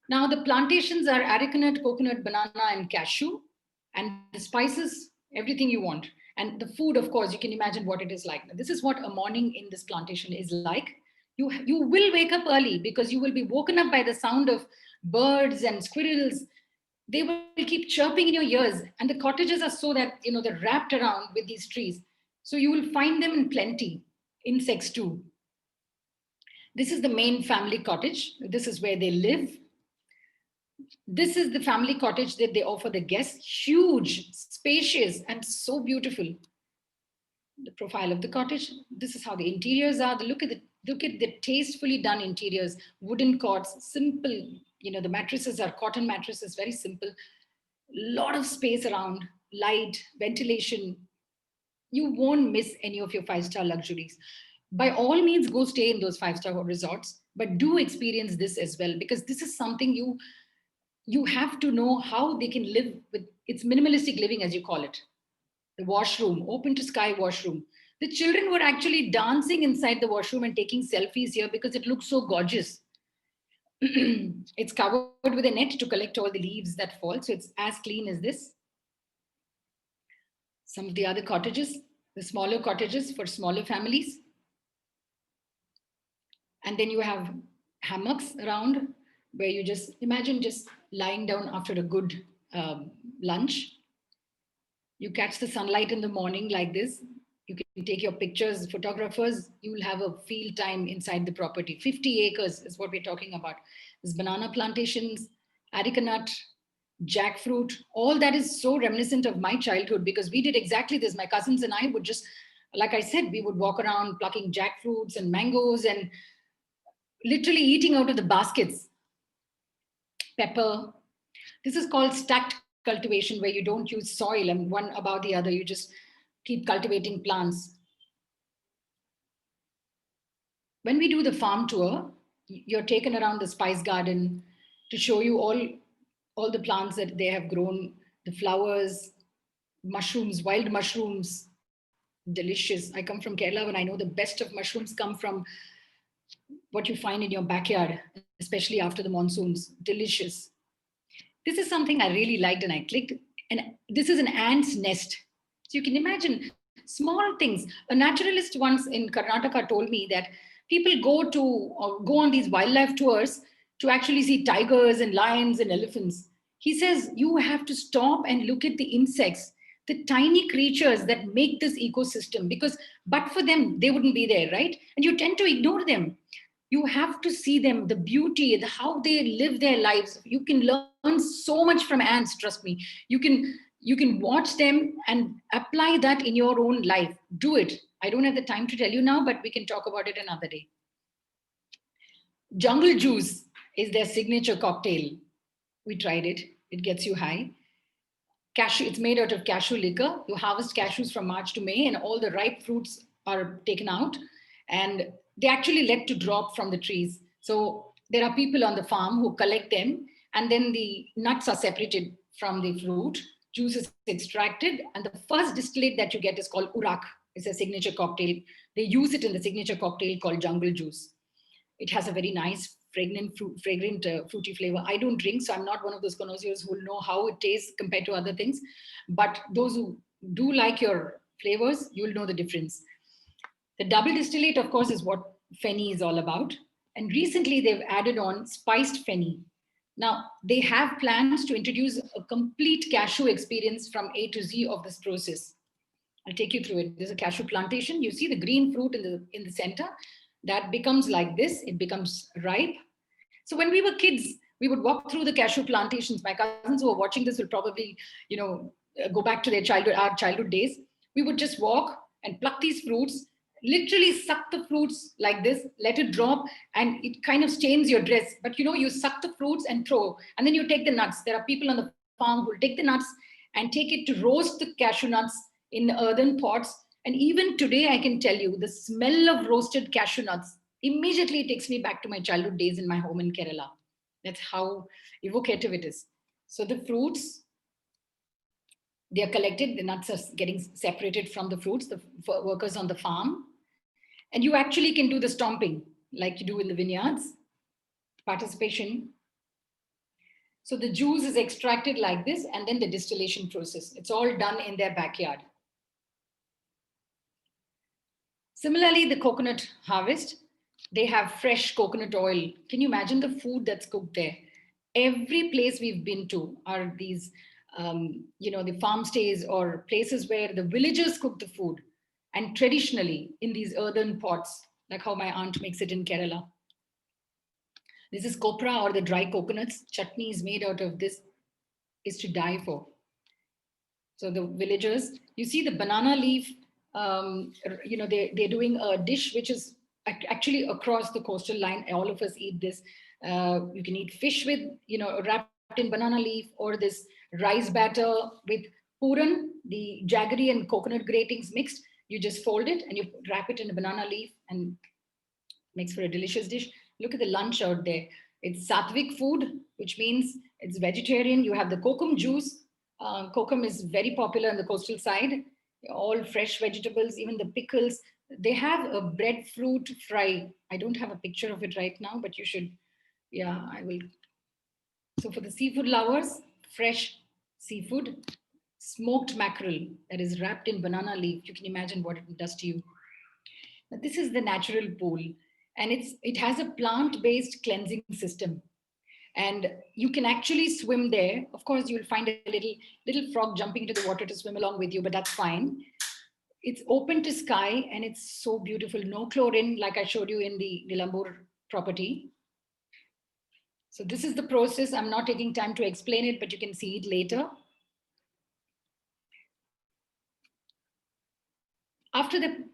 Now the plantations are arecanut, coconut, banana, and cashew, and the spices, everything you want. And the food, of course, you can imagine what it is like. Now, this is what a morning in this plantation is like. You will wake up early because you will be woken up by the sound of birds and squirrels they will keep chirping in your ears. And the cottages are so that, they're wrapped around with these trees. So you will find them in plenty, insects too. This is the main family cottage. This is where they live. This is the family cottage that they offer the guests. Huge, spacious, and so beautiful. The profile of the cottage. This is how the interiors are. Look at the tastefully done interiors. Wooden cots, simple. The mattresses are cotton mattresses, very simple. Lot of space around, light, ventilation. You won't miss any of your five-star luxuries. By all means, go stay in those five-star resorts, but do experience this as well, because this is something you have to know how they can live with. It's minimalistic living, as you call it. The washroom, open to sky washroom. The children were actually dancing inside the washroom and taking selfies here because it looks so gorgeous. It's covered with a net to collect all the leaves that fall, so it's as clean as this. Some of the other cottages, the smaller cottages for smaller families. And then you have hammocks around where you just imagine just lying down after a good lunch. You catch the sunlight in the morning like this. You can take your pictures, photographers, you will have a field time inside the property. 50 acres is what we're talking about. There's banana plantations, areca nut, jackfruit, all that is so reminiscent of my childhood because we did exactly this. My cousins and I would just, like I said, we would walk around plucking jackfruits and mangoes and literally eating out of the baskets. Pepper. This is called stacked cultivation where you don't use soil and one above the other. You just keep cultivating plants. When we do the farm tour, you're taken around the spice garden to show you all the plants that they have grown, the flowers, mushrooms, wild mushrooms, delicious. I come from Kerala and I know the best of mushrooms come from what you find in your backyard, especially after the monsoons. Delicious. This is something I really liked and I clicked. And this is an ant's nest. So you can imagine small things. A naturalist once in Karnataka told me that people go on these wildlife tours to actually see tigers and lions and elephants. He says you have to stop and look at the insects, the tiny creatures that make this ecosystem, because but for them, they wouldn't be there, right? And you tend to ignore them. You have to see them, the beauty, how they live their lives. You can learn so much from ants, trust me. You can watch them and apply that in your own life. Do it. I don't have the time to tell you now, but we can talk about it another day. Jungle juice is their signature cocktail. We tried it. It gets you high. Cashew, it's made out of cashew liquor. You harvest cashews from March to May, and all the ripe fruits are taken out, and they actually let to drop from the trees. So there are people on the farm who collect them, and then the nuts are separated from the fruit. Juice is extracted, and the first distillate that you get is called Urak. It's a signature cocktail. They use it in the signature cocktail called jungle juice. It has a very nice fruity flavor. I don't drink, so I'm not one of those connoisseurs who will know how it tastes compared to other things. But those who do like your flavors, you'll know the difference. The double distillate, of course, is what Feni is all about. And recently they've added on spiced Feni. Now, they have plans to introduce a complete cashew experience from A to Z of this process. I'll take you through it. There's a cashew plantation. You see the green fruit in the center. That becomes like this. It becomes ripe. So when we were kids, we would walk through the cashew plantations. My cousins who are watching this will probably, go back to our childhood days. We would just walk and pluck these fruits, literally suck the fruits like this, let it drop, and it kind of stains your dress. But you suck the fruits and throw, and then you take the nuts. There are people on the farm who will take the nuts and take it to roast the cashew nuts in earthen pots. And even today, I can tell you the smell of roasted cashew nuts immediately takes me back to my childhood days in my home in Kerala. That's how evocative it is. So the fruits, they are collected, the nuts are getting separated from the fruits, the workers on the farm. And you actually can do the stomping like you do in the vineyards, participation. So the juice is extracted like this, and then the distillation process. It's all done in their backyard. Similarly, the coconut harvest, they have fresh coconut oil. Can you imagine the food that's cooked there? every place we've been to are these, the farm stays or places where the villagers cook the food, and traditionally in these earthen pots, like how my aunt makes it in Kerala. This is copra, or the dry coconuts. Chutney is made out of this, is to die for. So the villagers, you see the banana leaf, they're doing a dish which is actually across the coastal line. All of us eat this. You can eat fish with, wrapped in banana leaf, or this rice batter with puran, the jaggery and coconut gratings mixed. You just fold it and you wrap it in a banana leaf and makes for a delicious dish. Look at the lunch out there. It's sattvic food, which means it's vegetarian. You have the kokum juice. Kokum is very popular on the coastal side. All fresh vegetables, even the pickles. They have a breadfruit fry. I don't have a picture of it right now, but you should. Yeah, I will. So for the seafood lovers, fresh seafood, smoked mackerel that is wrapped in banana leaf. You can imagine what it does to you. Now, this is the natural pool, and it has a plant-based cleansing system, and you can actually swim there. Of course, you'll find a little frog jumping into the water to swim along with you, but that's fine. It's open to sky, and it's so beautiful. No chlorine, like I showed you in the Nilambur property. So this is the process. I'm not taking time to explain it, but you can see it later. After the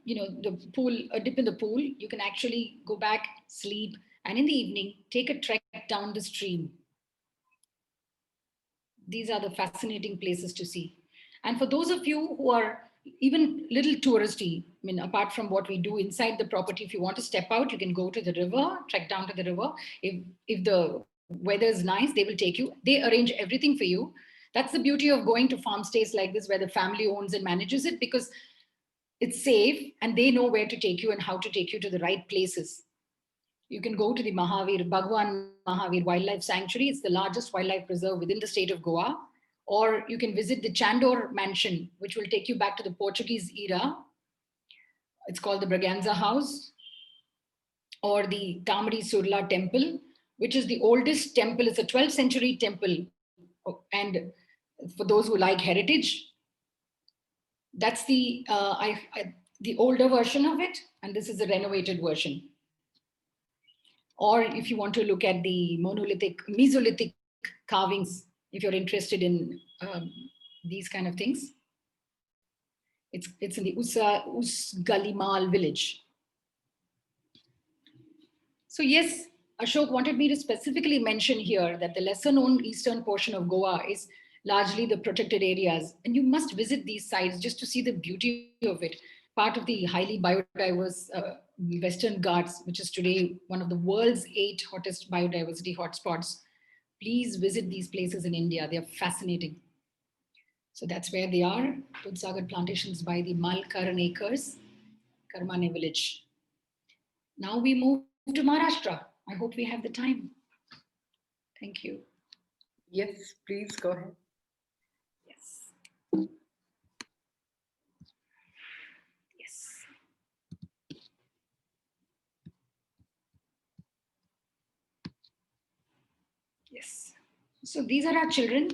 pool, a dip in the pool, you can actually go back, sleep, and in the evening, take a trek down the stream. These are the fascinating places to see. And for those of you who are even little touristy, I mean, apart from what we do inside the property, if you want to step out, you can go to the river, trek down to the river. If the weather is nice, they will take you. They arrange everything for you. That's the beauty of going to farm stays like this, where the family owns and manages it, because it's safe and they know where to take you and how to take you to the right places. You can go to the Bhagwan Mahavir Wildlife Sanctuary. It's the largest wildlife preserve within the state of Goa. Or you can visit the Chandor Mansion, which will take you back to the Portuguese era. It's called the Braganza House. Or the Tamari Surla Temple, which is the oldest temple. It's a 12th century temple. And for those who like heritage, that's the older version of it. And this is the renovated version. Or if you want to look at the Mesolithic carvings, if you're interested in these kind of things, it's in the Usgalimal village. So yes, Ashok wanted me to specifically mention here that the lesser known eastern portion of Goa is largely the protected areas. And you must visit these sites just to see the beauty of it. Part of the highly biodiverse Western Ghats, which is today one of the world's 8 hottest biodiversity hotspots. Please visit these places in India. They're fascinating. So that's where they are. Dudhsagar plantations by the Malkaran Acres, Karmane village. Now we move to Maharashtra. I hope we have the time. Thank you. Yes, please go ahead. Yes. Yes. So these are our children,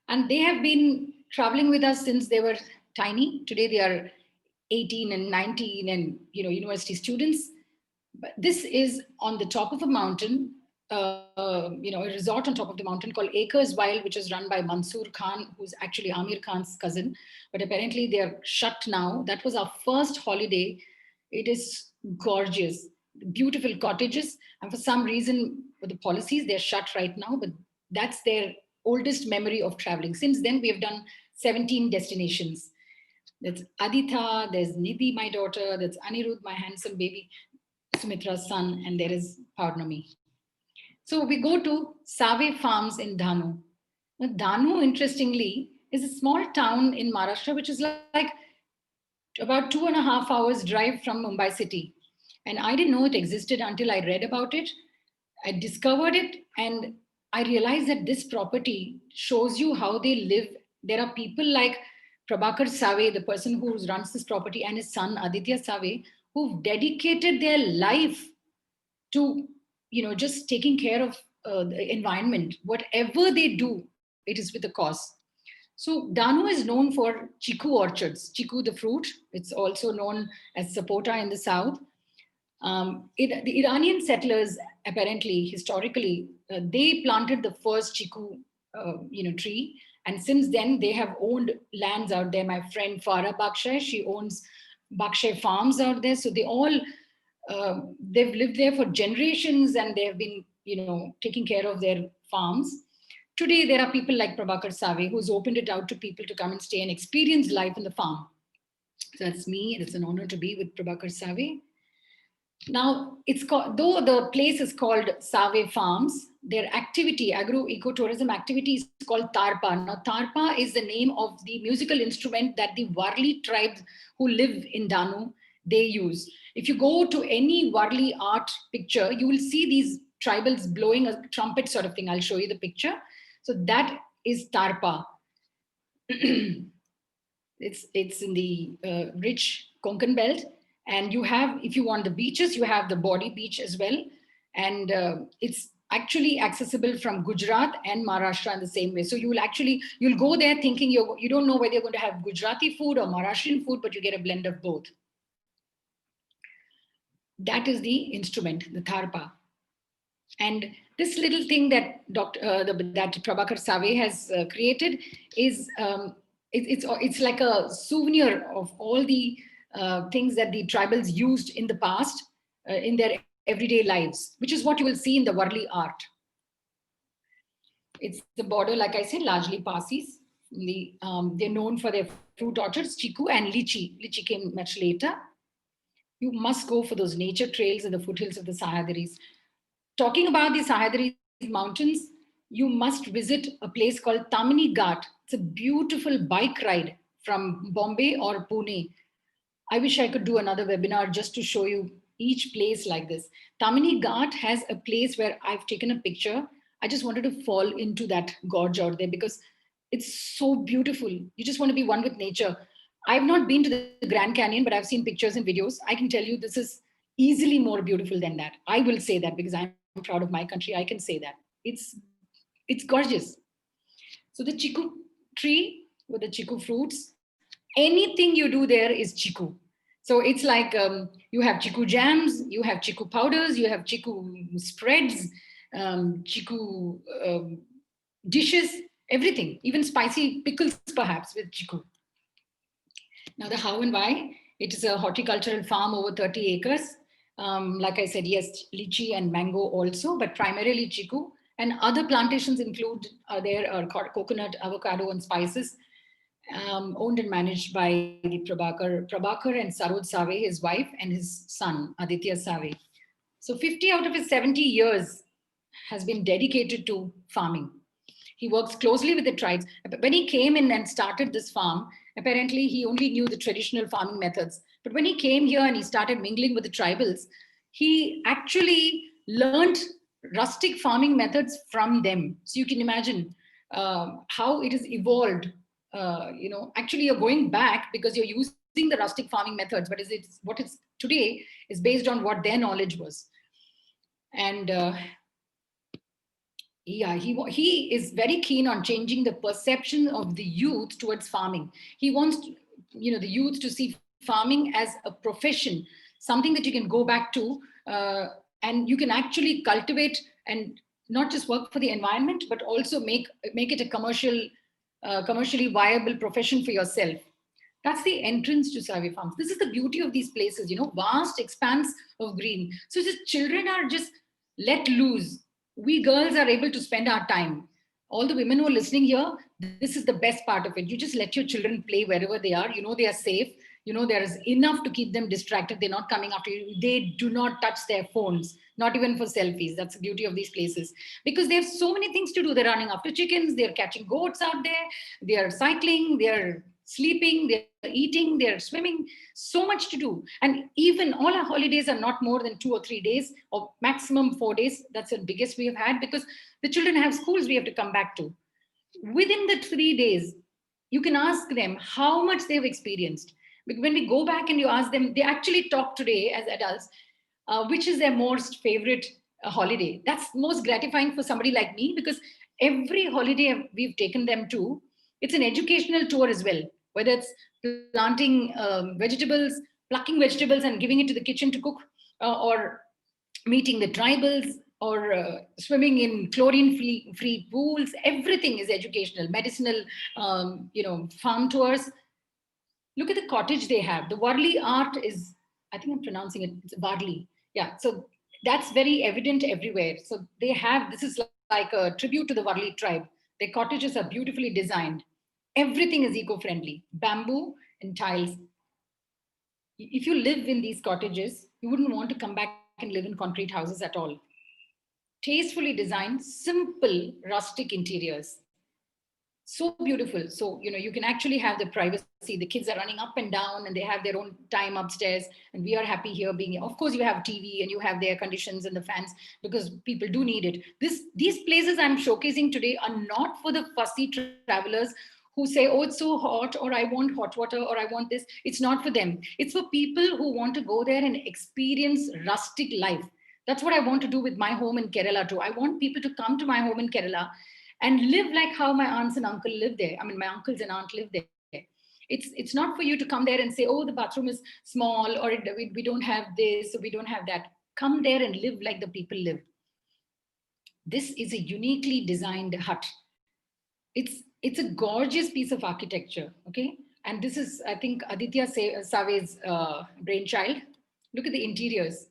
and they have been traveling with us since they were tiny. Today they are 18 and 19 and university students. But this is on the top of a mountain, a resort on top of the mountain called Acres Wild, which is run by Mansoor Khan, who's actually Amir Khan's cousin. But apparently they are shut now. That was our first holiday. It is gorgeous, beautiful cottages. And for some reason, with the policies, they're shut right now. But that's their oldest memory of traveling. Since then, we have done 17 destinations. That's Aditha, there's Nidhi, my daughter, that's Anirudh, my handsome baby, Sumitra's son, and there is Purnami. So we go to Save Farms in Dhanu. Now, Dhanu, interestingly, is a small town in Maharashtra, which is like about 2.5 hours drive from Mumbai city. And I didn't know it existed until I read about it. I discovered it, and I realized that this property shows you how they live. There are people like Prabhakar Save, the person who runs this property, and his son Aditya Save, who've dedicated their life to just taking care of the environment. Whatever they do, it is with a cause. So Danu is known for chiku orchards. Chiku, the fruit, it's also known as sapota in the south. The Iranian settlers, apparently, historically, they planted the first chiku, tree, and since then they have owned lands out there. My friend Farah Bakshay, she owns Bakshay farms out there. So they've lived there for generations, and they have been, taking care of their farms. Today, there are people like Prabhakar Save, who's opened it out to people to come and stay and experience life in the farm. So that's me. It's an honor to be with Prabhakar Save. Now, it's called, though the place is called Save Farms, their activity, agro-ecotourism activity is called Tarpa. Now, Tarpa is the name of the musical instrument that the Warli tribes who live in Danu, they use. If you go to any Warli art picture, you will see these tribals blowing a trumpet sort of thing. I'll show you the picture. So that is Tarpa. It's in the rich Konkan belt. And you have, if you want the beaches, you have the Body Beach as well. And it's actually accessible from Gujarat and Maharashtra in the same way. So you'll go there thinking you don't know whether you're going to have Gujarati food or Maharashtrian food, but you get a blend of both. That is the instrument, the Tharpa. And this little thing that that Prabhakar Save has created is it's like a souvenir of all the things that the tribals used in the past in their everyday lives, which is what you will see in the Warli art. It's the border, like I said, largely Parsis. They're known for their fruit orchards, chiku and lychee. Lychee came much later. You must go for those nature trails in the foothills of the Sahyadris. Talking about the Sahyadri mountains, you must visit a place called Tamini Ghat. It's a beautiful bike ride from Bombay or Pune. I wish I could do another webinar just to show you each place like this. Tamini Ghat has a place where I've taken a picture. I just wanted to fall into that gorge out there because it's so beautiful. You just want to be one with nature. I've not been to the Grand Canyon, but I've seen pictures and videos. I can tell you this is easily more beautiful than that. I will say that because I'm proud of my country. I can say that. It's gorgeous. So the chiku tree with the chiku fruits, anything you do there is chiku. So it's like you have chiku jams, you have chiku powders, you have chiku spreads, chiku dishes, everything, even spicy pickles perhaps with chiku. Now the how and why, it is a horticultural farm over 30 acres. Like I said, yes, lychee and mango also, but primarily chiku. And other plantations include coconut, avocado, and spices, owned and managed by the Prabhakar and Sarod Save, his wife, and his son, Aditya Save. So 50 out of his 70 years has been dedicated to farming. He works closely with the tribes. When he came in and started this farm, apparently he only knew the traditional farming methods. But when he came here and he started mingling with the tribals, he actually learned rustic farming methods from them. So you can imagine how it has evolved. Actually you're going back because you're using the rustic farming methods, but what it's today is based on what their knowledge was. And he is very keen on changing the perception of the youth towards farming. He wants the youth to see farming as a profession, something that you can go back to, and you can actually cultivate and not just work for the environment, but also make it a commercially viable profession for yourself. That's the entrance to Save Farms. This is the beauty of these places, vast expanse of green. So the children are just let loose. We girls are able to spend our time. All the women who are listening here, this is the best part of it. You just let your children play wherever they are. They are safe. There is enough to keep them distracted. They're not coming after you. They do not touch their phones, not even for selfies. That's the beauty of these places. Because they have so many things to do. They're running after chickens. They're catching goats out there. They're cycling. They're sleeping. They're eating. They're swimming. So much to do. And even all our holidays are not more than 2 or 3 days or maximum 4 days. That's the biggest we have had because the children have schools we have to come back to. Within the 3 days, you can ask them how much they've experienced. When we go back and you ask them, they actually talk today as adults, which is their most favorite a holiday. That's most gratifying for somebody like me, because every holiday we've taken them to, it's an educational tour as well, whether it's planting vegetables, plucking vegetables and giving it to the kitchen to cook, or meeting the tribals, or swimming in chlorine-free pools. Everything is educational, medicinal, farm tours. Look at the cottage they have. The Warli art is, I think I'm pronouncing it, it's Warli. Yeah, so that's very evident everywhere. So they have, this is like a tribute to the Warli tribe. Their cottages are beautifully designed. Everything is eco-friendly, bamboo and tiles. If you live in these cottages, you wouldn't want to come back and live in concrete houses at all. Tastefully designed, simple, rustic interiors. So beautiful. So, you can actually have the privacy. The kids are running up and down and they have their own time upstairs. And we are happy here being here. Of course, you have TV and you have the air conditions and the fans, because people do need it. These places I'm showcasing today are not for the fussy travelers who say, oh, it's so hot, or I want hot water, or I want this. It's not for them. It's for people who want to go there and experience rustic life. That's what I want to do with my home in Kerala too. I want people to come to my home in Kerala and live like how my aunts and uncle live there. I mean, my uncles and aunt live there. It's not for you to come there and say, oh, the bathroom is small, or we don't have this, or we don't have that. Come there and live like the people live. This is a uniquely designed hut. It's a gorgeous piece of architecture, okay? And this is, I think, Aditya Save's brainchild. Look at the interiors.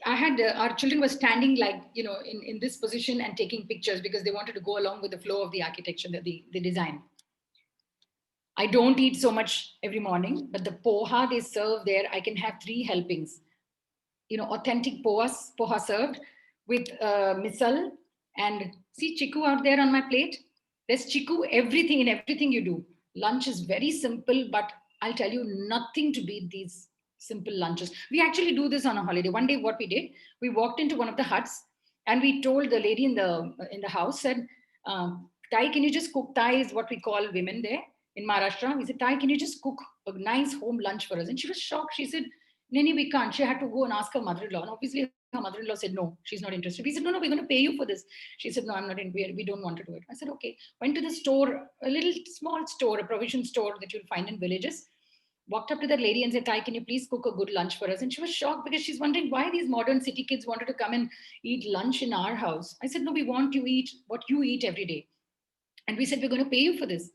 I had our children were standing like, in this position and taking pictures because they wanted to go along with the flow of the architecture, the design. I don't eat so much every morning, but the poha they serve there, I can have 3 helpings. Authentic poha served with misal, and see chiku out there on my plate. There's chiku everything in everything you do. Lunch is very simple, but I'll tell you, nothing to beat these simple lunches. We actually do this on a holiday. One day what we did, we walked into one of the huts and we told the lady in the house, said, Thai, can you just cook? Thai is what we call women there in Maharashtra. We said, Thai, can you just cook a nice home lunch for us? And she was shocked. She said, Nini, we can't. She had to go and ask her mother-in-law. And obviously her mother-in-law said, no, she's not interested. We said, no, we're going to pay you for this. She said, no, I'm not in. We don't want to do it. I said, okay. Went to the store, a little small store, a provision store that you'll find in villages. Walked up to that lady and said, Thai, can you please cook a good lunch for us? And she was shocked because she's wondering why these modern city kids wanted to come and eat lunch in our house. I said, no, we want you to eat what you eat every day. And we said, we're going to pay you for this.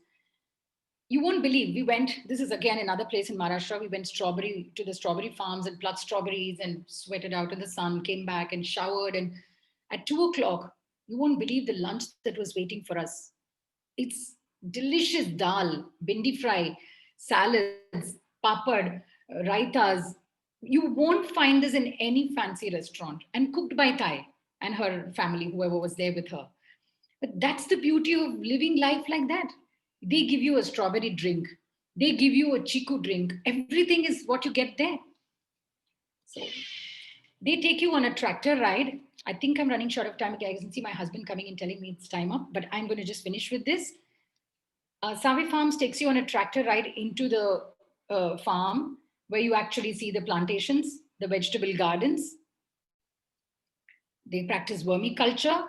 You won't believe, we went, this is again another place in Maharashtra, we went to the strawberry farms and plucked strawberries and sweated out in the sun, came back and showered. And at 2:00, you won't believe the lunch that was waiting for us. It's delicious dal, bindi fry, salads, papad, raitas. You won't find this in any fancy restaurant, and cooked by Thai and her family, whoever was there with her. But that's the beauty of living life like that. They give you a strawberry drink. They give you a chiku drink. Everything is what you get there. So they take you on a tractor ride. I think I'm running short of time. I can see my husband coming and telling me it's time up, but I'm going to just finish with this. Save Farms takes you on a tractor ride into the farm where you actually see the plantations, the vegetable gardens. They practice vermiculture.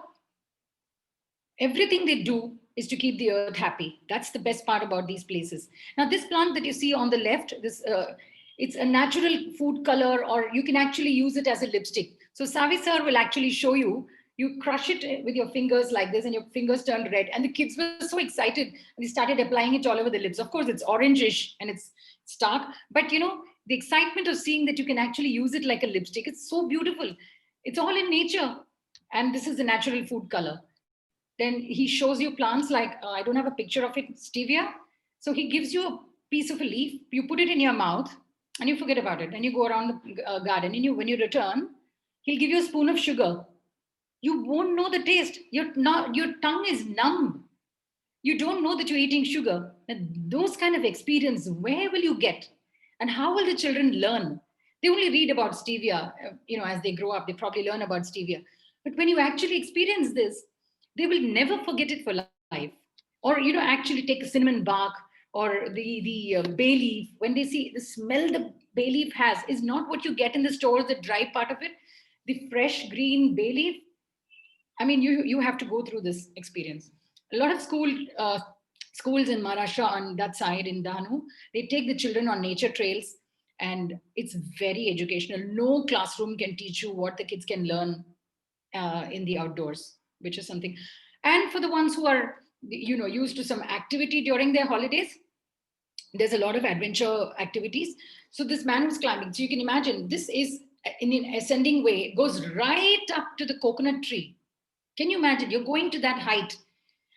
Everything they do is to keep the earth happy. That's the best part about these places. Now, this plant that you see on the left, it's a natural food color, or you can actually use it as a lipstick. So Savi sir will actually show you, you crush it with your fingers like this and your fingers turn red. And the kids were so excited. They started applying it all over the lips. Of course, it's orangish and it's stark, but the excitement of seeing that you can actually use it like a lipstick, it's so beautiful. It's all in nature. And this is the natural food color. Then he shows you plants like, I don't have a picture of it, stevia. So he gives you a piece of a leaf, you put it in your mouth and you forget about it. And you go around the garden and when you return, he'll give you a spoon of sugar. You won't know the taste. Your tongue is numb. You don't know that you're eating sugar. And those kind of experience, where will you get? And how will the children learn? They only read about stevia, as they grow up, they probably learn about stevia. But when you actually experience this, they will never forget it for life. Or, actually take a cinnamon bark or the bay leaf. When they see the smell the bay leaf has is not what you get in the stores, the dry part of it. the fresh green bay leaf. I mean, you have to go through this experience. A lot of schools in Maharashtra on that side in Dahanu, they take the children on nature trails, and it's very educational. No classroom can teach you what the kids can learn in the outdoors, which is something. And for the ones who are, used to some activity during their holidays, there's a lot of adventure activities. So this man was climbing. So you can imagine this is in an ascending way. It goes right up to the coconut tree. Can you imagine? You're going to that height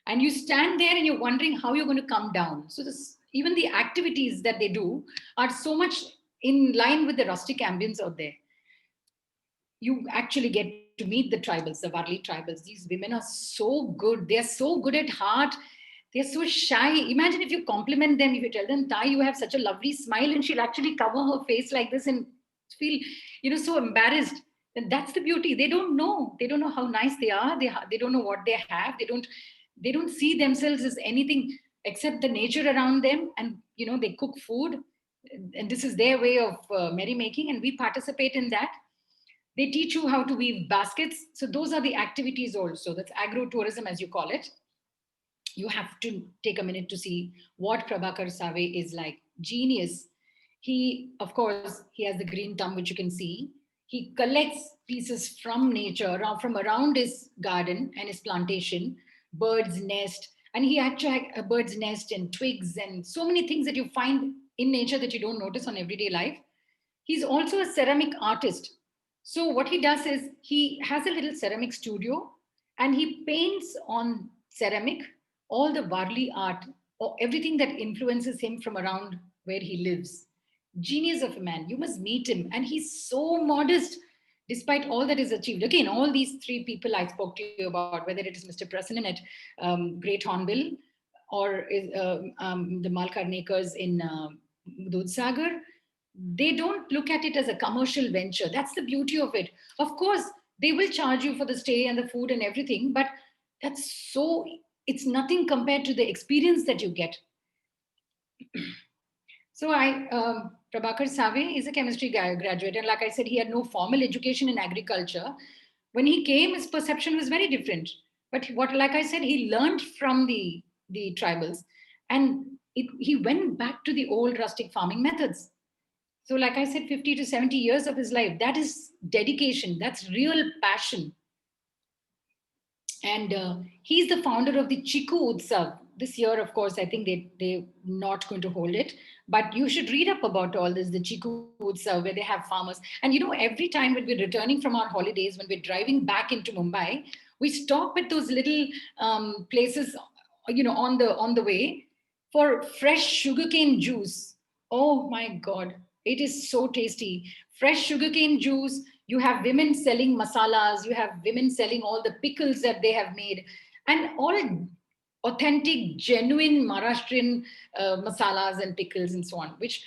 and you stand there and you're wondering how you're going to come down. So this, even the activities that they do are so much in line with the rustic ambience out there. You actually get to meet the tribals, the Varli tribals. These women are so good. They're so good at heart. They're so shy. Imagine if you compliment them, if you tell them, Tai, you have such a lovely smile, and she'll actually cover her face like this and feel, so embarrassed. And that's the beauty. They don't know. They don't know how nice they are. They don't know what they have. They don't see themselves as anything except the nature around them. And, they cook food. And this is their way of merrymaking. And we participate in that. They teach you how to weave baskets. So those are the activities also. That's agro-tourism, as you call it. You have to take a minute to see what Prabhakar Save is like. Genius. He, of course, he has the green thumb, which you can see. He collects pieces from nature, from around his garden and his plantation, bird's nest, and he actually had a bird's nest and twigs and so many things that you find in nature that you don't notice on everyday life. He's also a ceramic artist. So what he does is he has a little ceramic studio and he paints on ceramic all the Varli art, or everything that influences him from around where he lives. Genius of a man. You must meet him. And he's so modest despite all that is achieved. Again, all these three people I spoke to you about, whether it is Mr. Prasannan at Great Hornbill or the Malkarnekars in Dudhsagar, they don't look at it as a commercial venture. That's the beauty of it. Of course, they will charge you for the stay and the food and everything, but it's nothing compared to the experience that you get. So Prabhakar Save is a chemistry graduate. And like I said, he had no formal education in agriculture. When he came, his perception was very different. But like I said, he learned from the tribals, and he went back to the old rustic farming methods. So like I said, 50 to 70 years of his life, that is dedication. That's real passion. And he's the founder of the Chiku Utsav. This year, of course, I think they're not going to hold it. But you should read up about all this, the Chiku Utsav, where they have farmers. And every time when we're returning from our holidays, when we're driving back into Mumbai, we stop at those little places, on the way for fresh sugarcane juice. Oh my God, it is so tasty. Fresh sugarcane juice. You have women selling masalas, you have women selling all the pickles that they have made, and all authentic, genuine Maharashtrian masalas and pickles and so on, which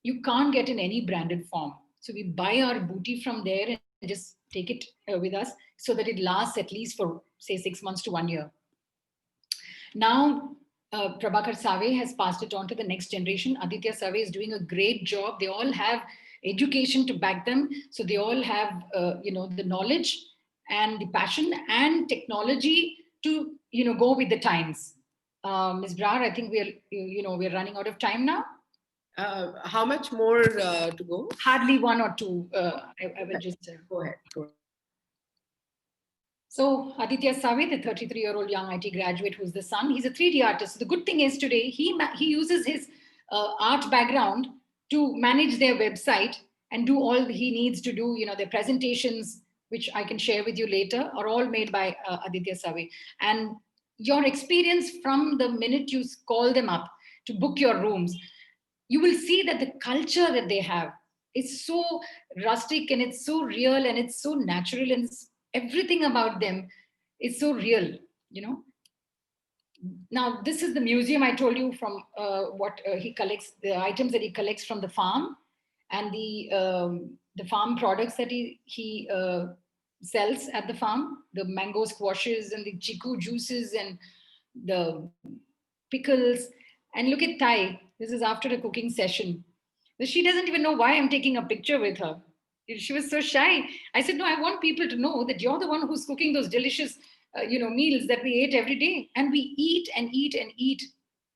you can't get in any branded form. So we buy our booty from there and just take it with us so that it lasts at least for, say, 6 months to 1 year. Now, Prabhakar Save has passed it on to the next generation. Aditya Save is doing a great job. They all have education to back them. So they all have, the knowledge and the passion and technology to, go with the times. Ms. Brar, I think we're running out of time now. How much more to go? Hardly one or two. I will just go ahead. So Aditya Save, the 33-year-old young IT graduate who's the son, he's a 3D artist. The good thing is today, he uses his art background to manage their website and do all he needs to do. Their presentations, which I can share with you later, are all made by Aditya Save. And your experience from the minute you call them up to book your rooms, you will see that the culture that they have is so rustic and it's so real and it's so natural and everything about them is so real, Now, this is the museum I told you from what he collects, the items that he collects from the farm and the farm products that he sells at the farm, the mango squashes and the chiku juices and the pickles. And look at Tai. This is after a cooking session. She doesn't even know why I'm taking a picture with her. She was so shy. I said, no, I want people to know that you're the one who's cooking those delicious, meals that we ate every day. And we eat and eat and eat.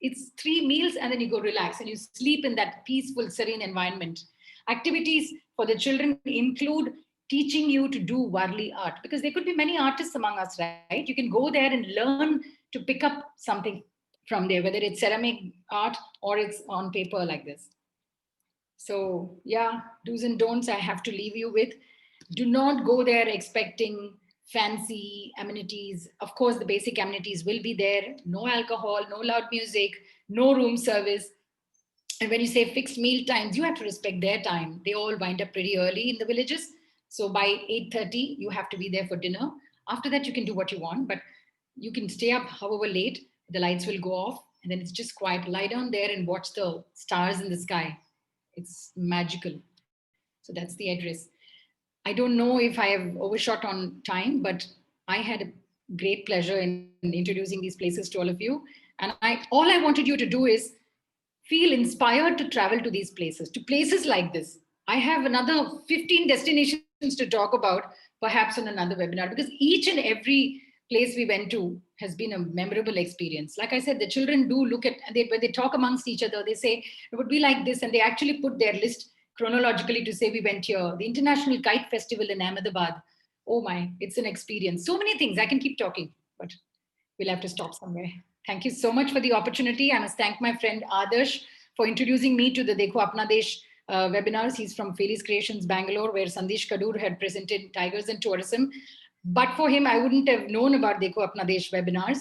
It's 3 meals and then you go relax and you sleep in that peaceful, serene environment. Activities for the children include teaching you to do Warli art because there could be many artists among us, right? You can go there and learn to pick up something from there, whether it's ceramic art or it's on paper like this. So, yeah, do's and don'ts I have to leave you with. Do not go there expecting fancy amenities. Of course, the basic amenities will be there: no alcohol, no loud music, no room service. And when you say fixed meal times, you have to respect their time. They all wind up pretty early in the villages. So by 8:30, you have to be there for dinner. After that, you can do what you want, but you can stay up however late. The lights will go off, and then it's just quiet. Lie down there and watch the stars in the sky. It's magical. So that's the address. I don't know if I have overshot on time, but I had a great pleasure in introducing these places to all of you. And all I wanted you to do is feel inspired to travel to these places, to places like this. I have another 15 destinations to talk about, perhaps on another webinar, because each and every place we went to has been a memorable experience. Like I said, the children do look at, when they talk amongst each other, they say, it would be like this, and they actually put their list chronologically to say, we went here. The International Kite Festival in Ahmedabad. Oh my, it's an experience. So many things. I can keep talking, but we'll have to stop somewhere. Thank you so much for the opportunity. I must thank my friend Adarsh for introducing me to the Dekho Apna Desh webinars. He's from Feli's Creations, Bangalore, where Sandesh Kadur had presented Tigers and Tourism. But for him, I wouldn't have known about Dekho Apna Desh webinars.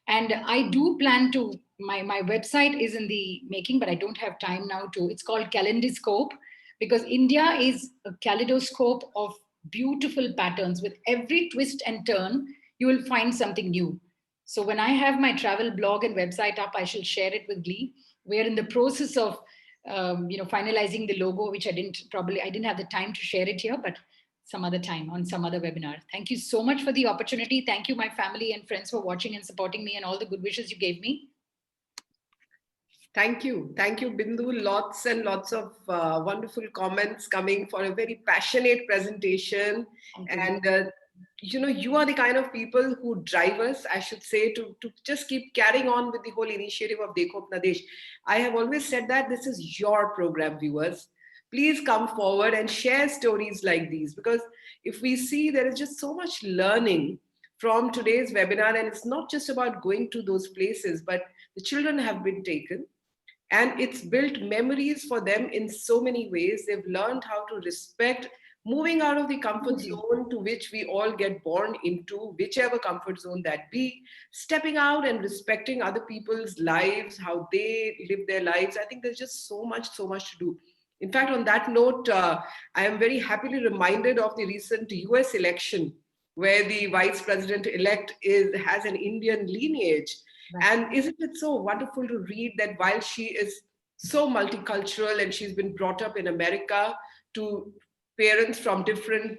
And I do plan to, my website is in the making, but I don't have time now to, it's called Calendiscope, because India is a kaleidoscope of beautiful patterns. With every twist and turn, you will find something new. So when I have my travel blog and website up, I shall share it with Glee. We're in the process of, finalizing the logo, which I didn't have the time to share it here, but some other time on some other webinar. Thank you so much for the opportunity. Thank you, my family and friends, for watching and supporting me and all the good wishes you gave me. Thank you. Thank you, Bindu. Lots and lots of wonderful comments coming for a very passionate presentation. And, you are the kind of people who drive us, I should say, to just keep carrying on with the whole initiative of Dekho Apna Desh. I have always said that this is your program, viewers. Please come forward and share stories like these, because if we see, there is just so much learning from today's webinar. And it's not just about going to those places, but the children have been taken, and it's built memories for them in so many ways. They've learned how to respect moving out of the comfort zone to which we all get born into, whichever comfort zone that be, stepping out and respecting other people's lives, how they live their lives. I think there's just so much to do. In fact, on that note, I am very happily reminded of the recent US election, where the vice president-elect has an Indian lineage. Right. And isn't it so wonderful to read that while she is so multicultural and she's been brought up in America to parents from different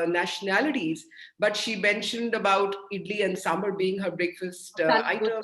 nationalities, but she mentioned about idli and sambar being her breakfast item.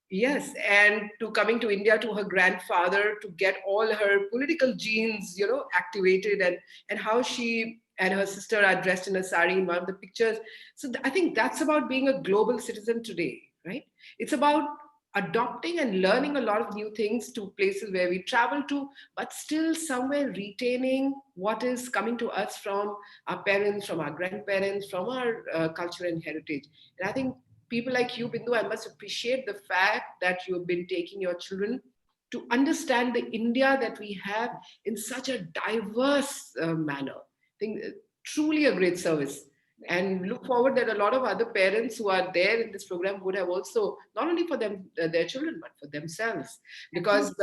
Yes, and to coming to India to her grandfather to get all her political genes, activated, and how she and her sister are dressed in a sari in one of the pictures. So I think that's about being a global citizen today, right? It's about adopting and learning a lot of new things to places where we travel to, but still somewhere retaining what is coming to us from our parents, from our grandparents, from our culture and heritage. And I think people like you, Bindu, I must appreciate the fact that you've been taking your children to understand the India that we have in such a diverse manner. I think truly a great service. And look forward that a lot of other parents who are there in this program would have also, not only for them, their children, but for themselves. Because,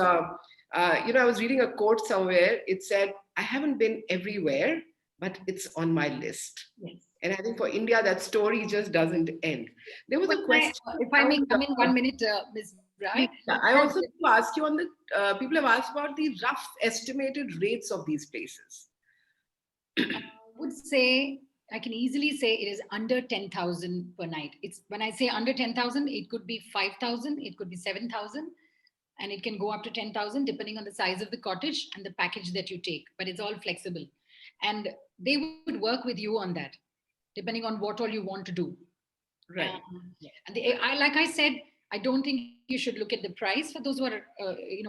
I was reading a quote somewhere. It said, I haven't been everywhere, but it's on my list. Yes. And I think for India, that story just doesn't end. There was a question. If I may come in 1 minute, Ms. Brai. Yeah, I also want to ask you on the, people have asked about the rough estimated rates of these places. I would say, I can easily say it is under 10,000 per night. It's when I say under 10,000, it could be 5,000, it could be 7,000, and it can go up to 10,000 depending on the size of the cottage and the package that you take, but it's all flexible. And they would work with you on that, depending on what all you want to do. Right. And like I said, I don't think you should look at the price for those who are,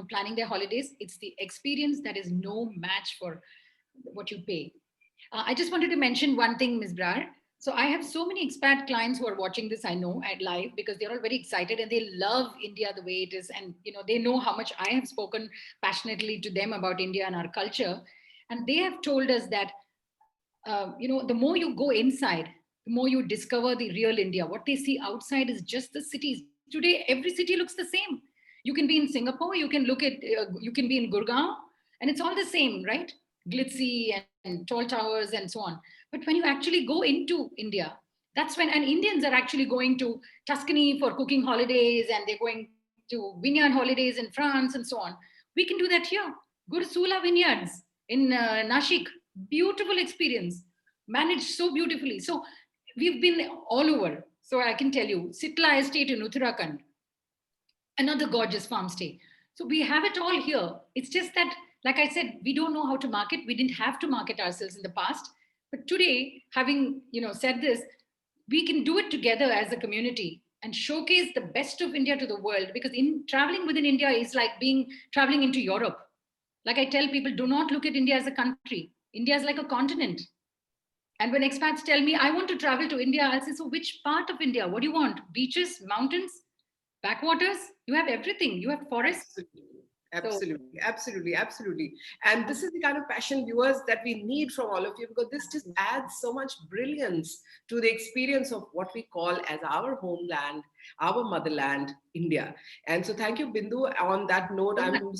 planning their holidays. It's the experience that is no match for what you pay. I just wanted to mention one thing, Ms. Brar. So I have so many expat clients who are watching this, I know, at live, because they're all very excited and they love India the way it is. And, they know how much I have spoken passionately to them about India and our culture. And they have told us that, the more you go inside, the more you discover the real India. What they see outside is just the cities. Today, every city looks the same. You can be in Singapore, you can be in Gurgaon, and it's all the same, right? Glitzy and tall towers and so on. But when you actually go into India, that's when, and Indians are actually going to Tuscany for cooking holidays, and they're going to vineyard holidays in France and so on. We can do that here. Go to Sula Vineyards in Nashik. Beautiful experience, managed so beautifully. So we've been all over. So I can tell you, Sitla Estate in Uttarakhand, another gorgeous farm stay. So we have it all here. It's just that, like I said, we don't know how to market. We didn't have to market ourselves in the past. But today, having said this, we can do it together as a community and showcase the best of India to the world. Because in traveling within India is like being traveling into Europe. Like I tell people, do not look at India as a country. India is like a continent. And when expats tell me, I want to travel to India, I'll say, so which part of India? What do you want? Beaches, mountains, backwaters? You have everything. You have forests. Absolutely, absolutely, absolutely. And this is the kind of passion, viewers, that we need from all of you, because this just adds so much brilliance to the experience of what we call as our homeland, our motherland, India. And so thank you, Bindu. On that note, I'm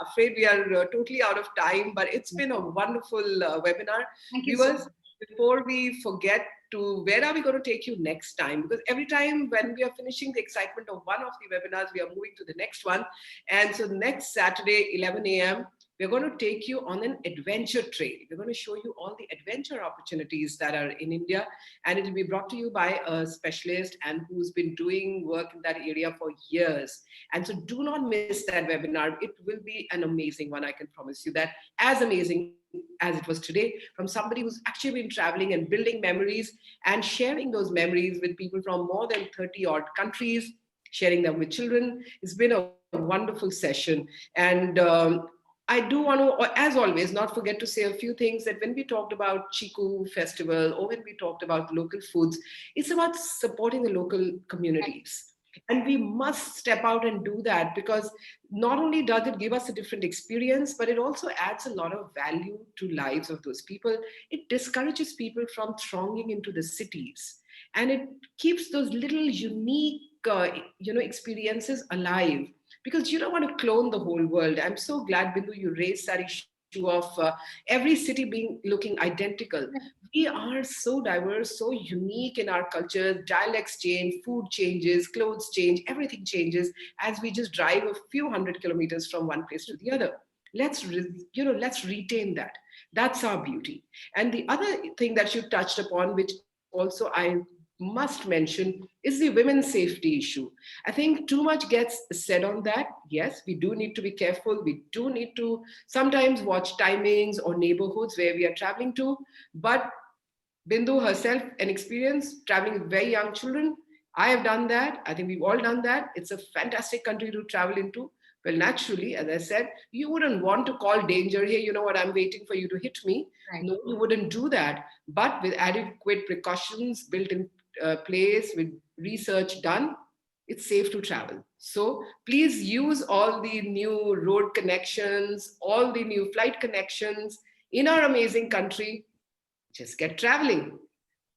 afraid we are totally out of time, but it's been a wonderful webinar. Thank you Viewers, so much. before we forget, to where are we going to take you next time? Because every time when we are finishing the excitement of one of the webinars, we are moving to the next one. And so next Saturday, 11 a.m., we're going to take you on an adventure trail. We're going to show you all the adventure opportunities that are in India, and it will be brought to you by a specialist and who's been doing work in that area for years. And so do not miss that webinar. It will be an amazing one. I can promise you that, as amazing as it was today, from somebody who's actually been traveling and building memories and sharing those memories with people from more than 30 odd countries, sharing them with children. It's been a wonderful session. And I do want to, as always, not forget to say a few things, that when we talked about Chiku Festival or when we talked about local foods, it's about supporting the local communities. And we must step out and do that, because not only does it give us a different experience, but it also adds a lot of value to lives of those people. It discourages people from thronging into the cities, and it keeps those little unique experiences alive, because you don't want to clone the whole world. I'm so glad, Bindu, you raised that issue of every city being looking identical. We are so diverse, so unique in our cultures. Dialects change, food changes, clothes change, everything changes as we just drive a few hundred kilometers from one place to the other. Let's retain that. That's our beauty. And the other thing that you touched upon, which also I must mention, is the women's safety issue. I think too much gets said on that. Yes, we do need to be careful. We do need to sometimes watch timings or neighborhoods where we are traveling to. But Bindu herself, an experience traveling with very young children. I have done that. I think we've all done that. It's a fantastic country to travel into. Well, naturally, as I said, you wouldn't want to call danger. Hey, you know what? I'm waiting for you to hit me. Right. No, you wouldn't do that. But with adequate precautions built in place, with research done, it's safe to travel. So please use all the new road connections, all the new flight connections in our amazing country. Just get traveling.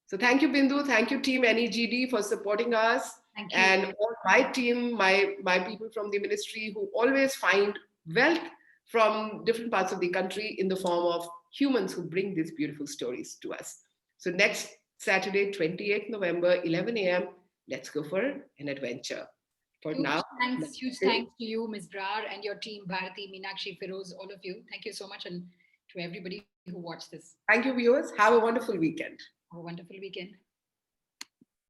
So thank you, Bindu. Thank you, Team NEGD, for supporting us. Thank you. And all my team, my people from the ministry, who always find wealth from different parts of the country in the form of humans who bring these beautiful stories to us. So next Saturday, 28th November, 11 a.m., let's go for an adventure. For now, huge thanks to you, Ms. Brar, and your team, Bharati, Meenakshi, Feroz, all of you. Thank you so much, and to everybody who watched this. Thank you, viewers. Have a wonderful weekend. Have a wonderful weekend.